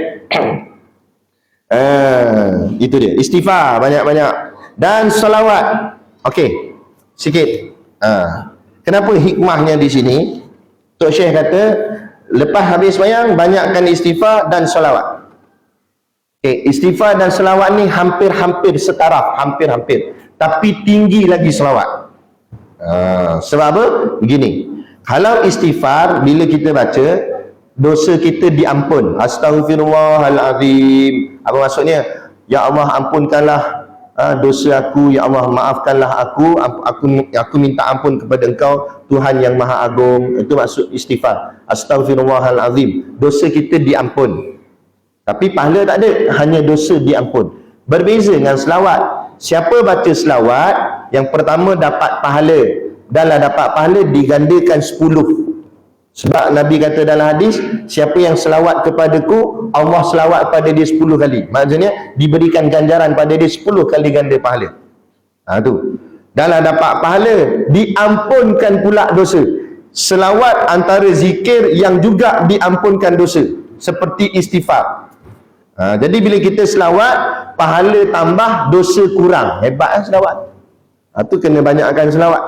Itu dia. Istighfar banyak-banyak. Dan salawat. Okey. Sikit. Kenapa hikmahnya di sini? Tok Syekh kata, lepas habis sembahyang banyakkan istighfar dan selawat. Istighfar dan selawat ni hampir-hampir setaraf, hampir-hampir. Tapi tinggi lagi selawat. Sebab apa? Begini. Kalau istighfar, bila kita baca, dosa kita diampun. Astaghfirullahalazim. Apa maksudnya? Ya Allah, ampunkanlah dosa aku, ya Allah maafkanlah aku minta ampun kepada Engkau Tuhan yang Maha Agung. Itu maksud istighfar. Astaghfirullahalazim. Dosa kita diampun. Tapi pahala tak ada, hanya dosa diampun. Berbeza dengan selawat. Siapa baca selawat, yang pertama dapat pahala. Dalam dapat pahala digandakan 10. Sebab Nabi kata dalam hadis, siapa yang selawat kepadaku, Allah selawat pada dia 10 kali. Maksudnya diberikan ganjaran pada dia 10 kali ganda pahala. Tu. Dalam dapat pahala, diampunkan pula dosa. Selawat antara zikir yang juga diampunkan dosa, seperti istighfar. Jadi bila kita selawat, pahala tambah, dosa kurang. Hebat selawat. Tu kena banyakkan selawat.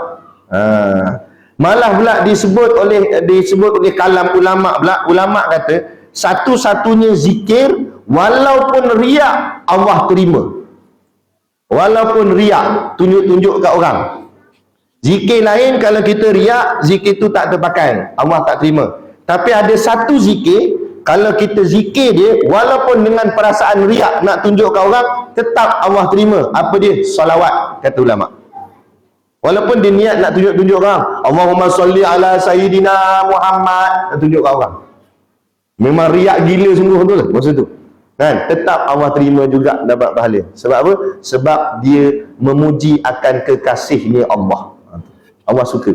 Malah pula disebut oleh kalam ulama pula, ulama kata satu-satunya zikir walaupun riak Allah terima. Walaupun riak, tunjuk-tunjuk kat orang. Zikir lain kalau kita riak, zikir tu tak terpakai, Allah tak terima. Tapi ada satu zikir, kalau kita zikir dia walaupun dengan perasaan riak nak tunjuk kat orang, tetap Allah terima. Apa dia? Salawat, kata ulama. Walaupun dia niat nak tunjuk-tunjuk orang, Allahumma salli ala Sayyidina Muhammad, nak tunjuk kat orang. Memang riak gila sungguh tu lah masa tu. Kan? Tetap Allah terima juga, dapat pahala. Sebab apa? Sebab dia memuji akan kekasihnya Allah. Allah suka.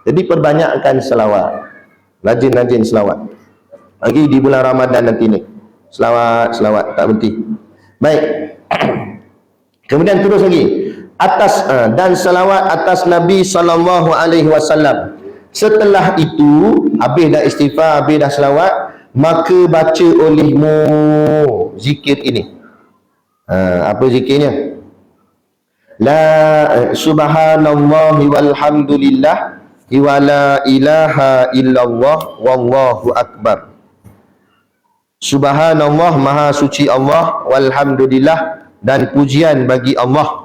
Jadi perbanyakkan selawat. Rajin-rajin selawat. Lagi di bulan Ramadan nanti ni. Selawat, tak berhenti. Baik. Kemudian terus lagi. Dan selawat atas Nabi SAW. Setelah itu, habis dah istighfar, habis dah selawat, maka baca olehmu zikir ini. Apa zikirnya? Subhanallahi walhamdulillah wa la ilaha illallah wallahu akbar. Subhanallah, maha suci Allah, walhamdulillah, dan pujian bagi Allah.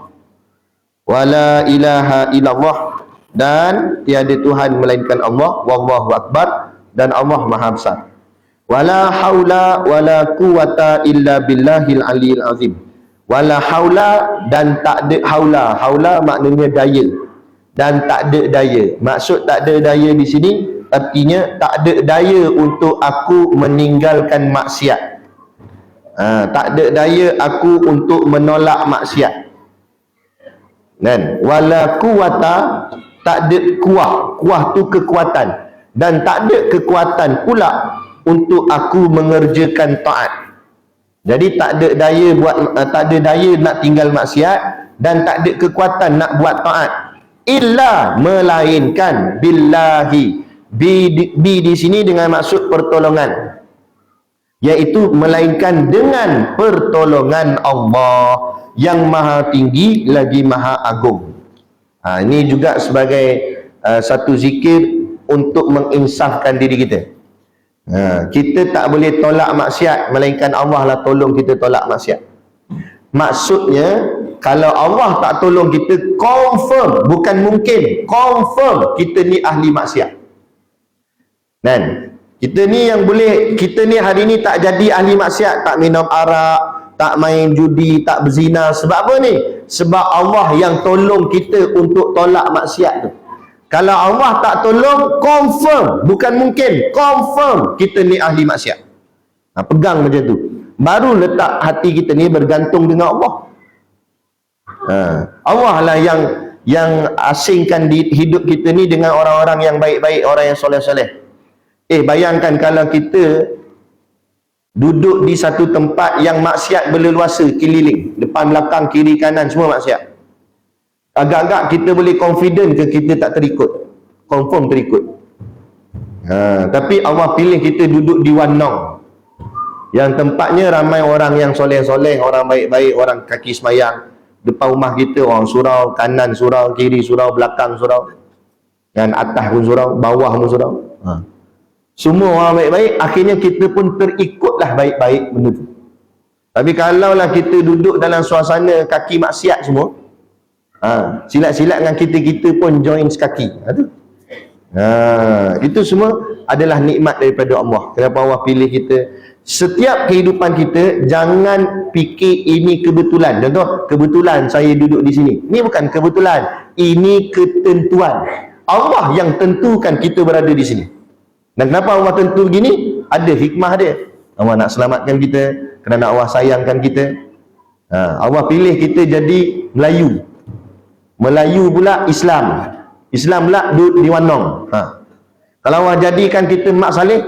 Wala ilaha illallah, dan tiada Tuhan melainkan Allah, wallahu akbar, dan Allah maha besar. Wala haula wala quwata illa billahil aliyil azim. Wala haula, dan tak ada haula. Haula maknanya daya. dan tak ada daya. Maksud tak ada daya di sini artinya tak ada daya untuk aku meninggalkan maksiat. Tak ada daya aku untuk menolak maksiat. Dan wala quwata, tak ada kuah tu kekuatan, dan tak ada kekuatan pula untuk aku mengerjakan taat. Jadi tak ada daya tak ada daya nak tinggal maksiat, dan tak ada kekuatan nak buat taat, illa melainkan billahi. Bi di sini dengan maksud pertolongan, iaitu melainkan dengan pertolongan Allah yang maha tinggi lagi maha agung. Ini juga sebagai satu zikir untuk menginsafkan diri kita. Kita tak boleh tolak maksiat, melainkan Allah lah tolong kita tolak maksiat. Maksudnya kalau Allah tak tolong kita, confirm, bukan mungkin, confirm kita ni ahli maksiat. Dan kita ni yang boleh, kita ni hari ni tak jadi ahli maksiat, tak minum arak, tak main judi, tak berzina. Sebab apa ni? Sebab Allah yang tolong kita untuk tolak maksiat tu. Kalau Allah tak tolong, confirm, bukan mungkin, confirm kita ni ahli maksiat. Pegang macam tu, baru letak hati kita ni bergantung dengan Allah. Allah lah yang asingkan di hidup kita ni dengan orang-orang yang baik-baik, orang yang soleh-soleh. Bayangkan kalau kita duduk di satu tempat yang maksiat berleluasa keliling, depan belakang kiri kanan semua maksiat. Agak-agak kita boleh confident ke kita tak terikut? Confirm terikut. Tapi Allah pilih kita duduk di Wanong, yang tempatnya ramai orang yang soleh-soleh, orang baik-baik, orang kaki semayang. Depan rumah kita orang surau, kanan surau, kiri surau, belakang surau, dan atas pun surau, bawah pun surau. Semua orang baik-baik, akhirnya kita pun terikutlah baik-baik benda tu. Tapi kalaulah kita duduk dalam suasana kaki maksiat semua, silat-silat dengan kita pun join sekaki. Itu semua adalah nikmat daripada Allah. Kenapa Allah pilih kita? Setiap kehidupan kita, jangan fikir ini kebetulan. Contoh, kebetulan saya duduk di sini. Ini bukan kebetulan, ini ketentuan. Allah yang tentukan kita berada di sini. Dan kenapa Allah tentu begini? Ada hikmah dia. Allah nak selamatkan kita, kerana Allah sayangkan kita. Allah pilih kita jadi Melayu. Melayu pula Islam. Islam pula duduk di Wanong. Kalau Allah jadikan kita Mak Saleh,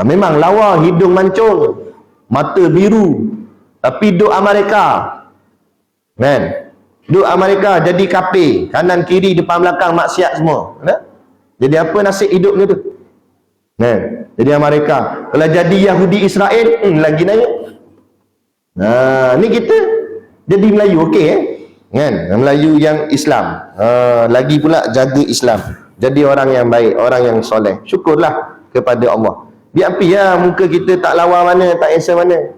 memang lawa, hidung mancung, mata biru, tapi duduk Amerika, kan? Duduk Amerika jadi kafir, kanan kiri depan belakang maksiat semua. Jadi apa nasib hidupnya tu? Jadi Amerika. Kalau jadi Yahudi Israel, lagi naik. Ni kita jadi Melayu, okey kan? Melayu yang Islam. Lagi pula jaga Islam. Jadi orang yang baik, orang yang soleh. Syukurlah kepada Allah. Biar api ya, muka kita tak lawa mana, tak handsome mana.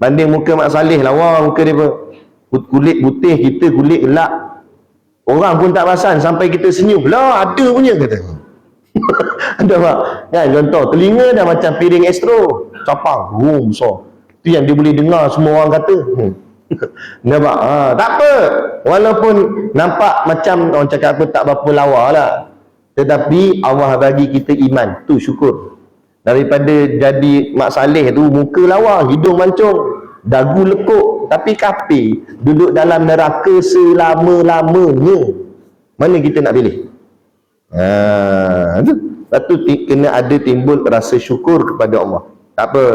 Banding muka Mak Saleh, lawa muka dia pun. Kulit putih, kita kulit gelap. Orang pun tak perasan sampai kita senyum. Lah, ada punya kata. Ada tak? Kan, contoh, telinga dah macam piring Astro. Capang, besar. Itu yang dia boleh dengar semua orang kata. Nampak? Tak apa. Walaupun nampak macam orang cakap apa tak berapa lawa lah. Tetapi Allah bagi kita iman. Tu syukur. Daripada jadi Mak Saleh tu, muka lawa, hidung mancung, dagu lekuk, tapi kafir, duduk dalam neraka selama-lamanya. Mana kita nak pilih? Lepas tu kena ada timbul rasa syukur kepada Allah. Tak apa,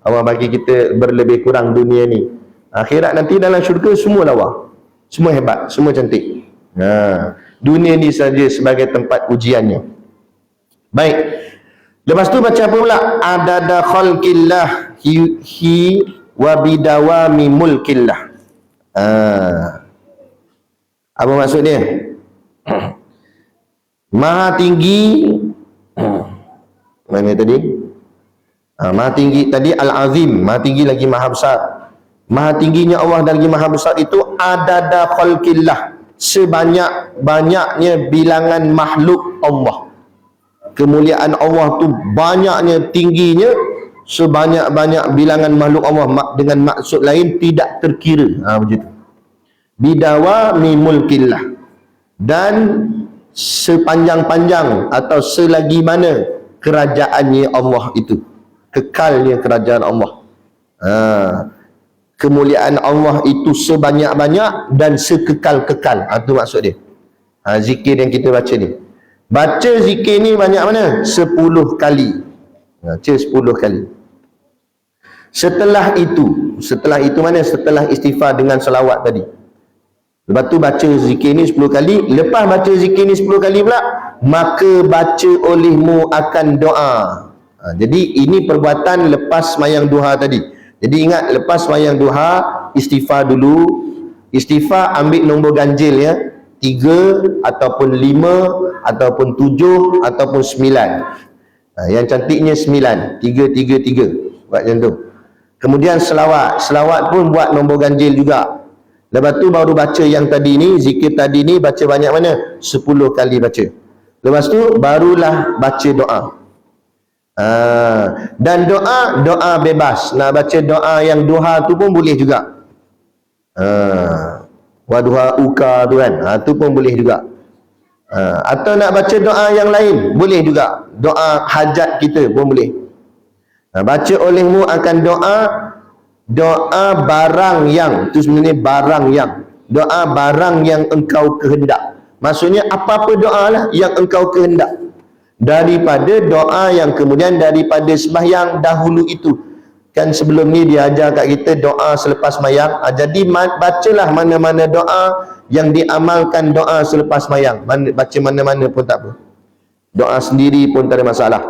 Allah bagi kita berlebih kurang dunia ni. Akhirat nanti dalam syurga semua lawa, semua hebat, semua cantik. Dunia ni saja sebagai tempat ujiannya. Baik. Lepas tu baca apa pula? Adada khalqillah hi wa bidawami mulkillah. Apa maksud dia? Maha tinggi, mana tadi? Maha tinggi tadi Al-Azim, maha tinggi lagi maha besar. Maha tingginya Allah dan lagi maha besar itu adada khalqillah, sebanyak-banyaknya bilangan makhluk Allah. Kemuliaan Allah tu banyaknya, tingginya, sebanyak-banyak bilangan makhluk Allah. Dengan maksud lain tidak terkira. Begitu. Bidawami mulkillah, dan sepanjang-panjang atau selagi mana kerajaannya Allah itu, kekalnya kerajaan Allah. Kemuliaan Allah itu sebanyak-banyak dan sekekal-kekal. Itu maksud dia. Zikir yang kita baca ni. Baca zikir ni banyak mana? 10 kali. Baca 10 kali. Setelah itu mana? Setelah istighfar dengan salawat tadi. Lepas tu baca zikir ni 10 kali. Lepas baca zikir ni 10 kali pula, maka baca olehmu akan doa. Jadi ini perbuatan lepas sembahyang duha tadi. Jadi ingat, lepas sembahyang duha, istighfar dulu. Istighfar ambil nombor ganjil ya. 3 ataupun 5 ataupun 7 ataupun 9. Yang cantiknya 9. 3. Buat macam tu. Kemudian selawat. Selawat pun buat nombor ganjil juga. Lepas tu baru baca yang tadi ni, zikir tadi ni baca banyak mana? 10 kali baca. Lepas tu barulah baca doa. Dan doa bebas. Nak baca doa yang duha tu pun boleh juga. Waduha uka tu kan, tu pun boleh juga. Atau nak baca doa yang lain, boleh juga. Doa hajat kita pun boleh. Baca olehmu akan doa barang yang, itu sebenarnya barang yang, doa barang yang engkau kehendak. Maksudnya apa-apa doa lah yang engkau kehendak, daripada doa yang kemudian daripada sembahyang dahulu itu. Kan sebelum ni dia ajar kat kita doa selepas sembahyang. Jadi bacalah mana-mana doa yang diamalkan doa selepas sembahyang. Baca mana-mana pun tak apa. Doa sendiri pun tak ada masalah.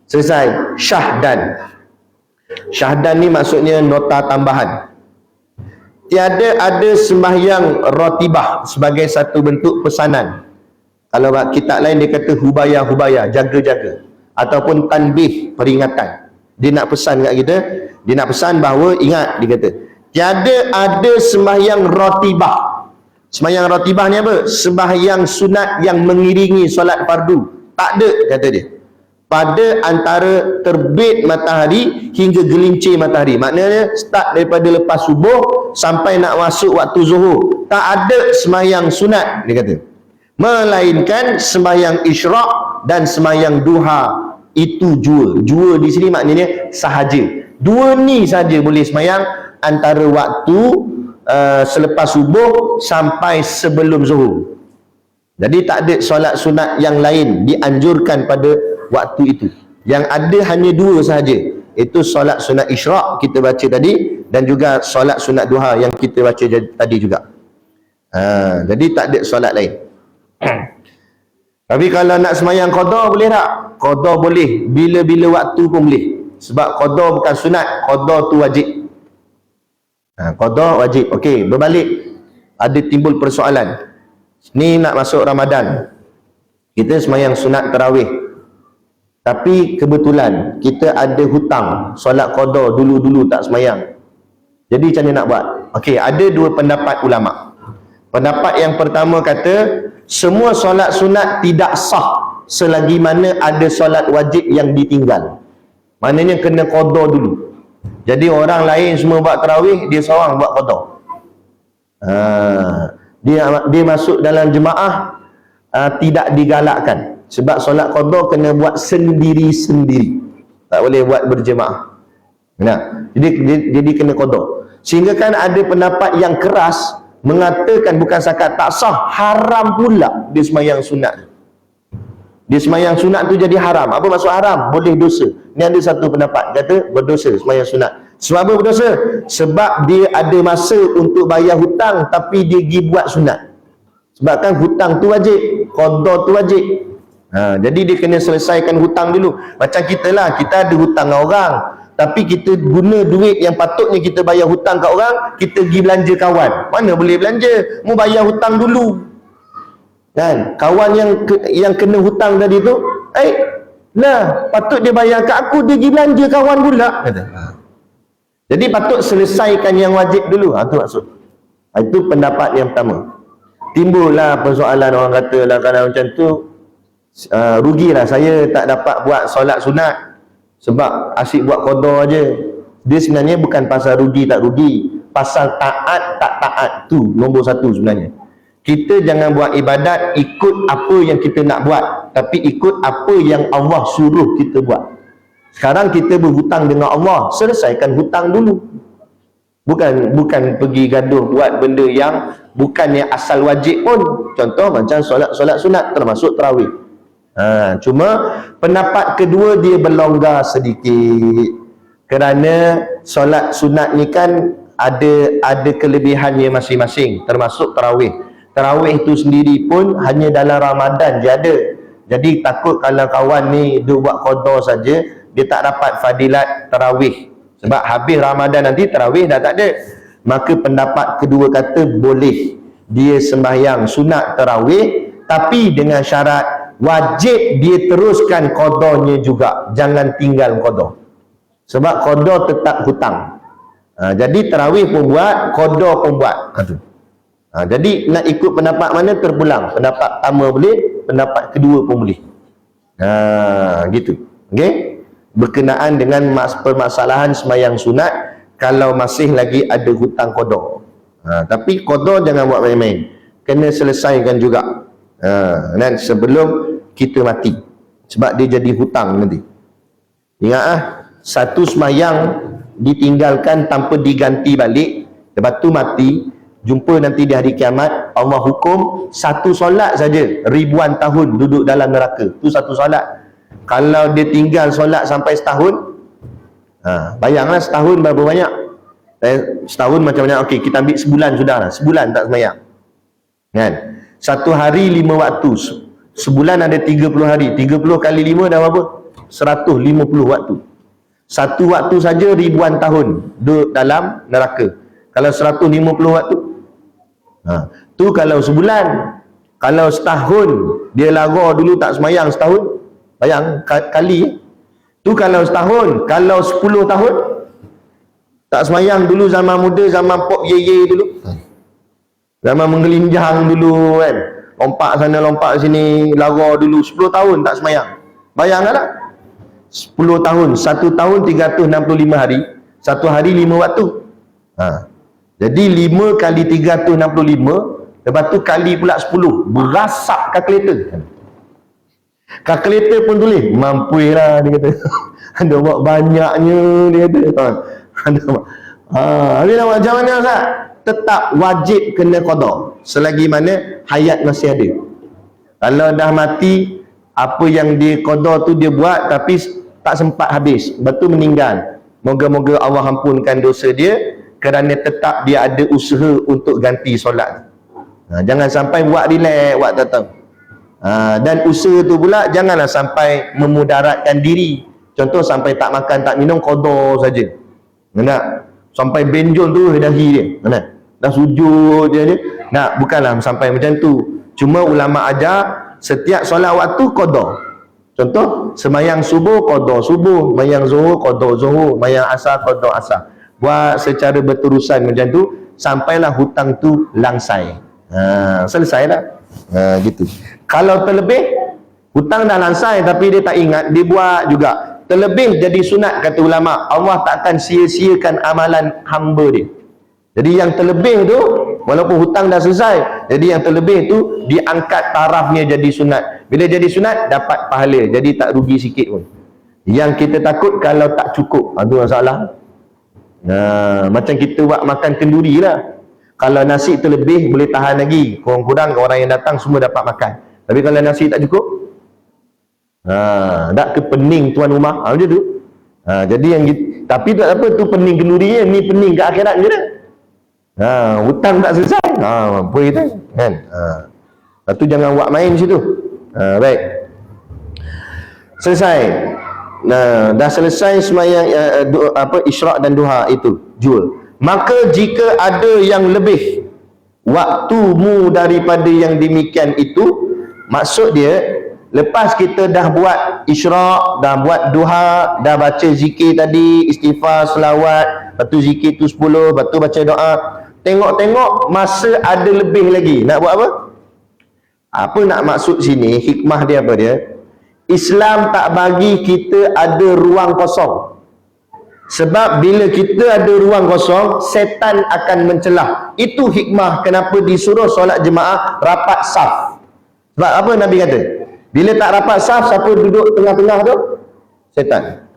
Selesai. Syahdan. Syahdan ni maksudnya nota tambahan. Tiada ada sembahyang rotibah sebagai satu bentuk pesanan. Kalau kitab lain dia kata hubaya, jaga-jaga. Ataupun tanbih, peringatan. Dia nak pesan kat kita, dia nak pesan bahawa ingat, dia kata tiada ada sembahyang rotibah. Sembahyang rotibah ni apa? Sembahyang sunat yang mengiringi solat fardu. Tak ada, kata dia. Pada antara terbit matahari hingga gelincir matahari. Maknanya start daripada lepas subuh sampai nak masuk waktu zuhur. Tak ada sembahyang sunat, dia kata. Melainkan sembahyang isyraq dan sembahyang duha. Itu jua di sini maknanya sahaja. Dua ni saja boleh sembahyang antara waktu selepas subuh sampai sebelum zuhur. Jadi tak ada solat sunat yang lain dianjurkan pada waktu itu. Yang ada hanya dua sahaja. Itu solat sunat isyraq kita baca tadi, dan juga solat sunat duha yang kita baca tadi juga. Jadi tak ada solat lain. Tapi kalau nak sembahyang qada boleh tak? Qada boleh, bila-bila waktu pun boleh. Sebab qada bukan sunat, qada tu wajib. Qada wajib. Okey, berbalik. Ada timbul persoalan. Ni nak masuk Ramadan. Kita sembahyang sunat tarawih. Tapi kebetulan kita ada hutang solat qada dulu-dulu tak sembahyang. Jadi macam mana nak buat? Okey, ada dua pendapat ulama. Pendapat yang pertama kata semua solat sunat tidak sah selagi mana ada solat wajib yang ditinggal. Maknanya kena qada dulu. Jadi orang lain semua buat tarawih, dia seorang buat qada. Dia masuk dalam jemaah tidak digalakkan. Sebab solat qada kena buat sendiri-sendiri. Tak boleh buat berjemaah. Nah, jadi kena qada. Sehingga kan ada pendapat yang keras mengatakan bukan sakat tak sah, haram pula dia sembahyang sunat. Dia sembahyang sunat tu jadi haram. Apa maksud haram? Boleh dosa. Ni ada satu pendapat kata berdosa sembahyang sunat. Sebab apa berdosa? Sebab dia ada masa untuk bayar hutang tapi dia pergi buat sunat. Sebab kan hutang tu wajib, qada tu wajib. Jadi dia kena selesaikan hutang dulu. Macam kita lah, kita ada hutang dengan orang, tapi kita guna duit yang patutnya kita bayar hutang kat orang, kita pergi belanja kawan. Mana boleh belanja? Mu bayar hutang dulu. Kan? Kawan yang kena hutang tadi tu, patut dia bayar kat aku, dia pergi belanja kawan pula. Kata. Jadi patut selesaikan yang wajib dulu. Itu maksud. Itu pendapat yang pertama. Timbullah persoalan, orang kata lah kalau macam tu rugilah saya tak dapat buat solat sunat sebab asyik buat qada aja. Dia sebenarnya bukan pasal rugi tak rugi, pasal taat tak taat tu nombor satu sebenarnya. Kita jangan buat ibadat ikut apa yang kita nak buat, tapi ikut apa yang Allah suruh kita buat. Sekarang kita berhutang dengan Allah, selesaikan hutang dulu. Bukan pergi gaduh buat benda yang bukannya asal wajib pun. Contoh macam solat sunat termasuk tarawih. Cuma pendapat kedua dia berlonggar sedikit, kerana solat sunat ni kan ada kelebihannya masing-masing, termasuk tarawih. Tarawih itu sendiri pun hanya dalam Ramadan je ada. Jadi takut kalau kawan ni duk buat qada saja, dia tak dapat fadilat tarawih. Sebab habis Ramadan nanti tarawih dah tak ada. Maka pendapat kedua kata boleh dia sembahyang sunat tarawih, tapi dengan syarat wajib dia teruskan qadanya juga, jangan tinggal qada. Sebab qada tetap hutang. Jadi tarawih pun buat, qada pun buat. Jadi nak ikut pendapat mana terpulang. Pendapat pertama boleh, pendapat kedua pun boleh. Gitu. Okey? Berkenaan dengan permasalahan sembahyang sunat kalau masih lagi ada hutang qada. Tapi qada jangan buat main-main. Kena selesaikan juga. Dan sebelum kita mati. Sebab dia jadi hutang nanti. Ingat satu sembahyang ditinggalkan tanpa diganti balik, lepas tu mati, jumpa nanti di hari kiamat, Allah hukum satu solat saja ribuan tahun duduk dalam neraka. Tu satu solat. Kalau dia tinggal solat sampai setahun, bayanglah setahun berapa banyak. Setahun macam mana? Okey, kita ambil sebulan sudah lah. Sebulan tak sembahyang, kan? Satu hari 5 waktu, sebulan ada 30 hari. 30 kali 5 dah berapa? 150 waktu. Satu waktu saja ribuan tahun duduk dalam neraka. Kalau 150 waktu, tu kalau sebulan. Kalau setahun dia lara dulu tak semayang setahun, bayang kali tu. Kalau setahun. Kalau 10 tahun tak semayang dulu, zaman muda, zaman pok ye dulu, zaman menggelinjang dulu kan, lompat sana lompat sini, lara dulu 10 tahun tak semayang. Bayangkanlah 10 tahun, 1 tahun 365 hari, satu hari 5 waktu. Jadi 5 kali 365, lepas tu kali pula 10, berasap kalkulator. Kalkulator pun tulis, mampu lah dia kata. Ada buat banyaknya dia kata. Habis nak macam mana Ustaz? Tetap wajib kena qada selagi mana hayat masih ada. Kalau dah mati, apa yang dia qada tu dia buat tapi tak sempat habis, betul meninggal. Moga-moga Allah ampunkan dosa dia, kerana tetap dia ada usaha untuk ganti solat. Jangan sampai buat relax, buat tak tahu. Dan usaha tu pula janganlah sampai memudaratkan diri. Contoh sampai tak makan tak minum, qada saja. Nak sampai benjol tu dahi dia. Dah sujud dia. Nak, bukanlah sampai macam tu. Cuma ulama ajar setiap solat waktu qada. Contoh sembahyang subuh qada subuh, sembahyang zuhur qada zuhur, sembahyang asar qada asar. Buat secara berterusan macam tu sampailah hutang tu langsai. Selesai dah. Gitu. Kalau terlebih, hutang dah langsai tapi dia tak ingat, dia buat juga. Terlebih jadi sunat, kata ulama, Allah tak akan sia-siakan amalan hamba dia. Jadi yang terlebih tu, walaupun hutang dah selesai, jadi yang terlebih tu diangkat tarafnya jadi sunat. Bila jadi sunat dapat pahala, jadi tak rugi sikit pun. Yang kita takut kalau tak cukup, itu masalah. Macam kita buat makan kenduri lah. Kalau nasi terlebih boleh tahan lagi, kurang-kurang orang yang datang semua dapat makan. Tapi kalau nasi tak cukup, tak ke pening tuan rumah, macam tu. Jadi yang tapi tak apa, tu pening kenduri ni pening ke akhirat je dah. Hutang tak selesai. Apa kita kan? Lepas tu jangan buat main situ. Baik. Selesai. Dah selesai sembahyang isyraq dan duha itu, jual. Maka jika ada yang lebih waktumu daripada yang demikian itu, maksud dia lepas kita dah buat isyraq, dah buat duha, dah baca zikir tadi, istighfar, selawat, lepas tu zikir tu 10, lepas tu baca doa, tengok-tengok masa ada lebih lagi, nak buat apa? Apa nak maksud sini, hikmah dia apa dia? Islam tak bagi kita ada ruang kosong. Sebab bila kita ada ruang kosong, setan akan mencelah. Itu hikmah kenapa disuruh solat jemaah rapat saf. Sebab apa Nabi kata? Bila tak rapat saf, siapa duduk tengah-tengah tu? Setan.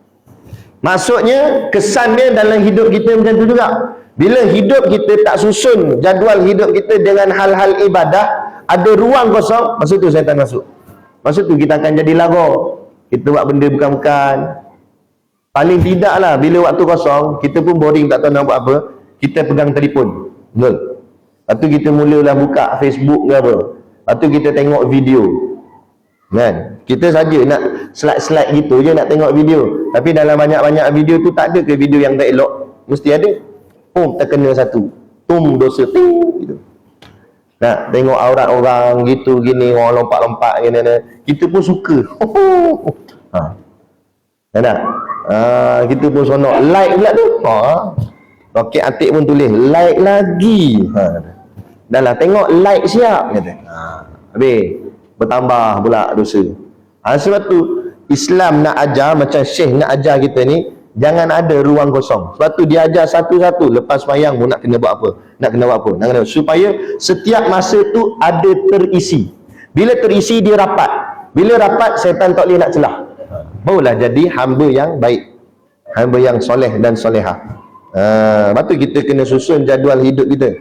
Maksudnya kesannya dalam hidup kita macam tu juga. Bila hidup kita tak susun jadual hidup kita dengan hal-hal ibadah, ada ruang kosong, masa tu setan masuk. Masa tu kita akan jadi lara. Kita buat benda bukan-bukan. Paling tidak lah, bila waktu kosong, kita pun boring tak tahu nak buat apa, kita pegang telefon. Betul? Lepas tu kita mulalah buka Facebook ke apa. Lepas tu kita tengok video. Kan? Kita saja nak slide-slide gitu je nak tengok video. Tapi dalam banyak-banyak video tu tak ada ke video yang tak elok? Mesti ada. Terkena satu. Dosa. Ting! Gitu. Nak tengok aurat orang gitu gini, orang lompat-lompat gini. Kita pun suka. Tak? Kita pun sonok like pula tu. Roket Atik pun tulis like lagi. Dah lah tengok like siap kata. Habis bertambah pula dosa. Sebab tu Islam nak ajar, macam Syekh nak ajar kita ni, jangan ada ruang kosong. Sebab tu dia ajar satu-satu. Lepas sembahyang pun nak kena buat apa, nak kena buat apa, nak kena, supaya setiap masa tu ada terisi. Bila terisi dia rapat. Bila rapat, syaitan tak boleh nak celah. Barulah jadi hamba yang baik, hamba yang soleh dan solehah. Lepas tu kita kena susun jadual hidup kita.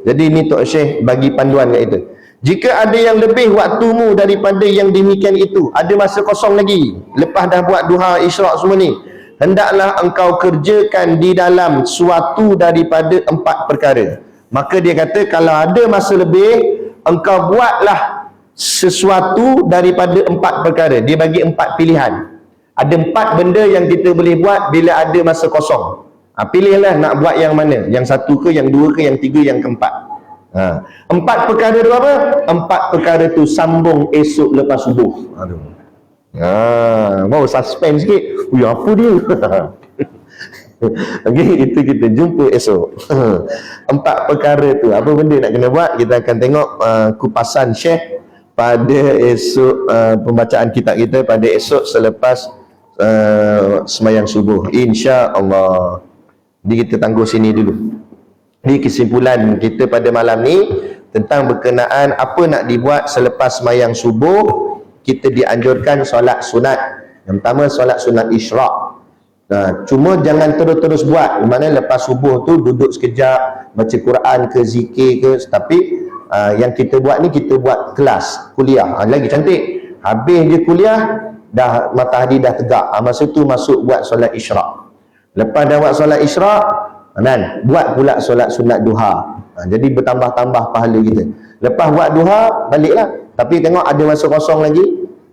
Jadi ni Tok Syekh bagi panduan kat kita. Jika ada yang lebih waktumu daripada yang demikian itu, ada masa kosong lagi, lepas dah buat duha, isyraq semua ni, hendaklah engkau kerjakan di dalam suatu daripada 4 perkara. Maka dia kata, kalau ada masa lebih, engkau buatlah sesuatu daripada 4 perkara. Dia bagi 4 pilihan. Ada 4 benda yang kita boleh buat bila ada masa kosong. Pilihlah nak buat yang mana, yang satu ke, yang dua ke, yang tiga, yang keempat. 4 perkara tu apa? 4 perkara tu sambung esok lepas subuh. Mau suspense sikit. Apa dia? Okey, itu kita jumpa esok. 4 perkara tu apa benda nak kena buat, kita akan tengok kupasan Syekh pada esok, pembacaan kitab kita pada esok selepas sembahyang subuh, insya-Allah. Jadi kita tangguh sini dulu. Ini kesimpulan kita pada malam ni tentang berkenaan apa nak dibuat selepas sembahyang subuh. Kita dianjurkan solat sunat. Yang pertama solat sunat isyraq. Cuma jangan terus-terus buat. Di mana lepas subuh tu duduk sekejap, baca Quran ke, zikir ke. Tapi yang kita buat ni, kita buat kelas, kuliah. Lagi cantik. Habis je kuliah, dah matahari dah tegak. Masa tu masuk buat solat isyraq. Lepas dah buat solat isyraq, dan buat pula solat sunat duha. Jadi bertambah-tambah pahala kita. Lepas buat duha, baliklah. Tapi tengok ada masa kosong lagi,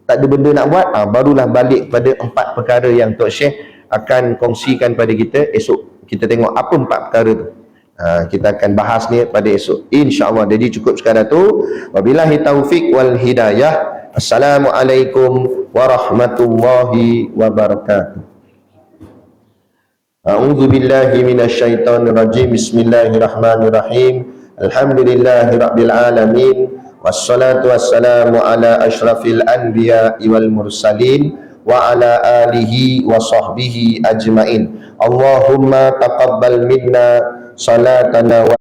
tak ada benda nak buat, barulah balik pada 4 perkara yang Tok Syekh akan kongsikan pada kita esok. Kita tengok apa 4 perkara tu. Kita akan bahas ni pada esok, insya-Allah. Jadi cukup sekadar tu. Wabillahi taufik wal hidayah. Assalamualaikum warahmatullahi wabarakatuh. A'udzu billahi minasyaitonir rajim. Bismillahirrahmanirrahim. Alhamdulillahirabbil alamin. Wassalatu wassalamu ala asyrafil anbiya'i wal mursalin wa ala alihi wa sahbihi ajmain. Allahumma taqabbal minna salatana wa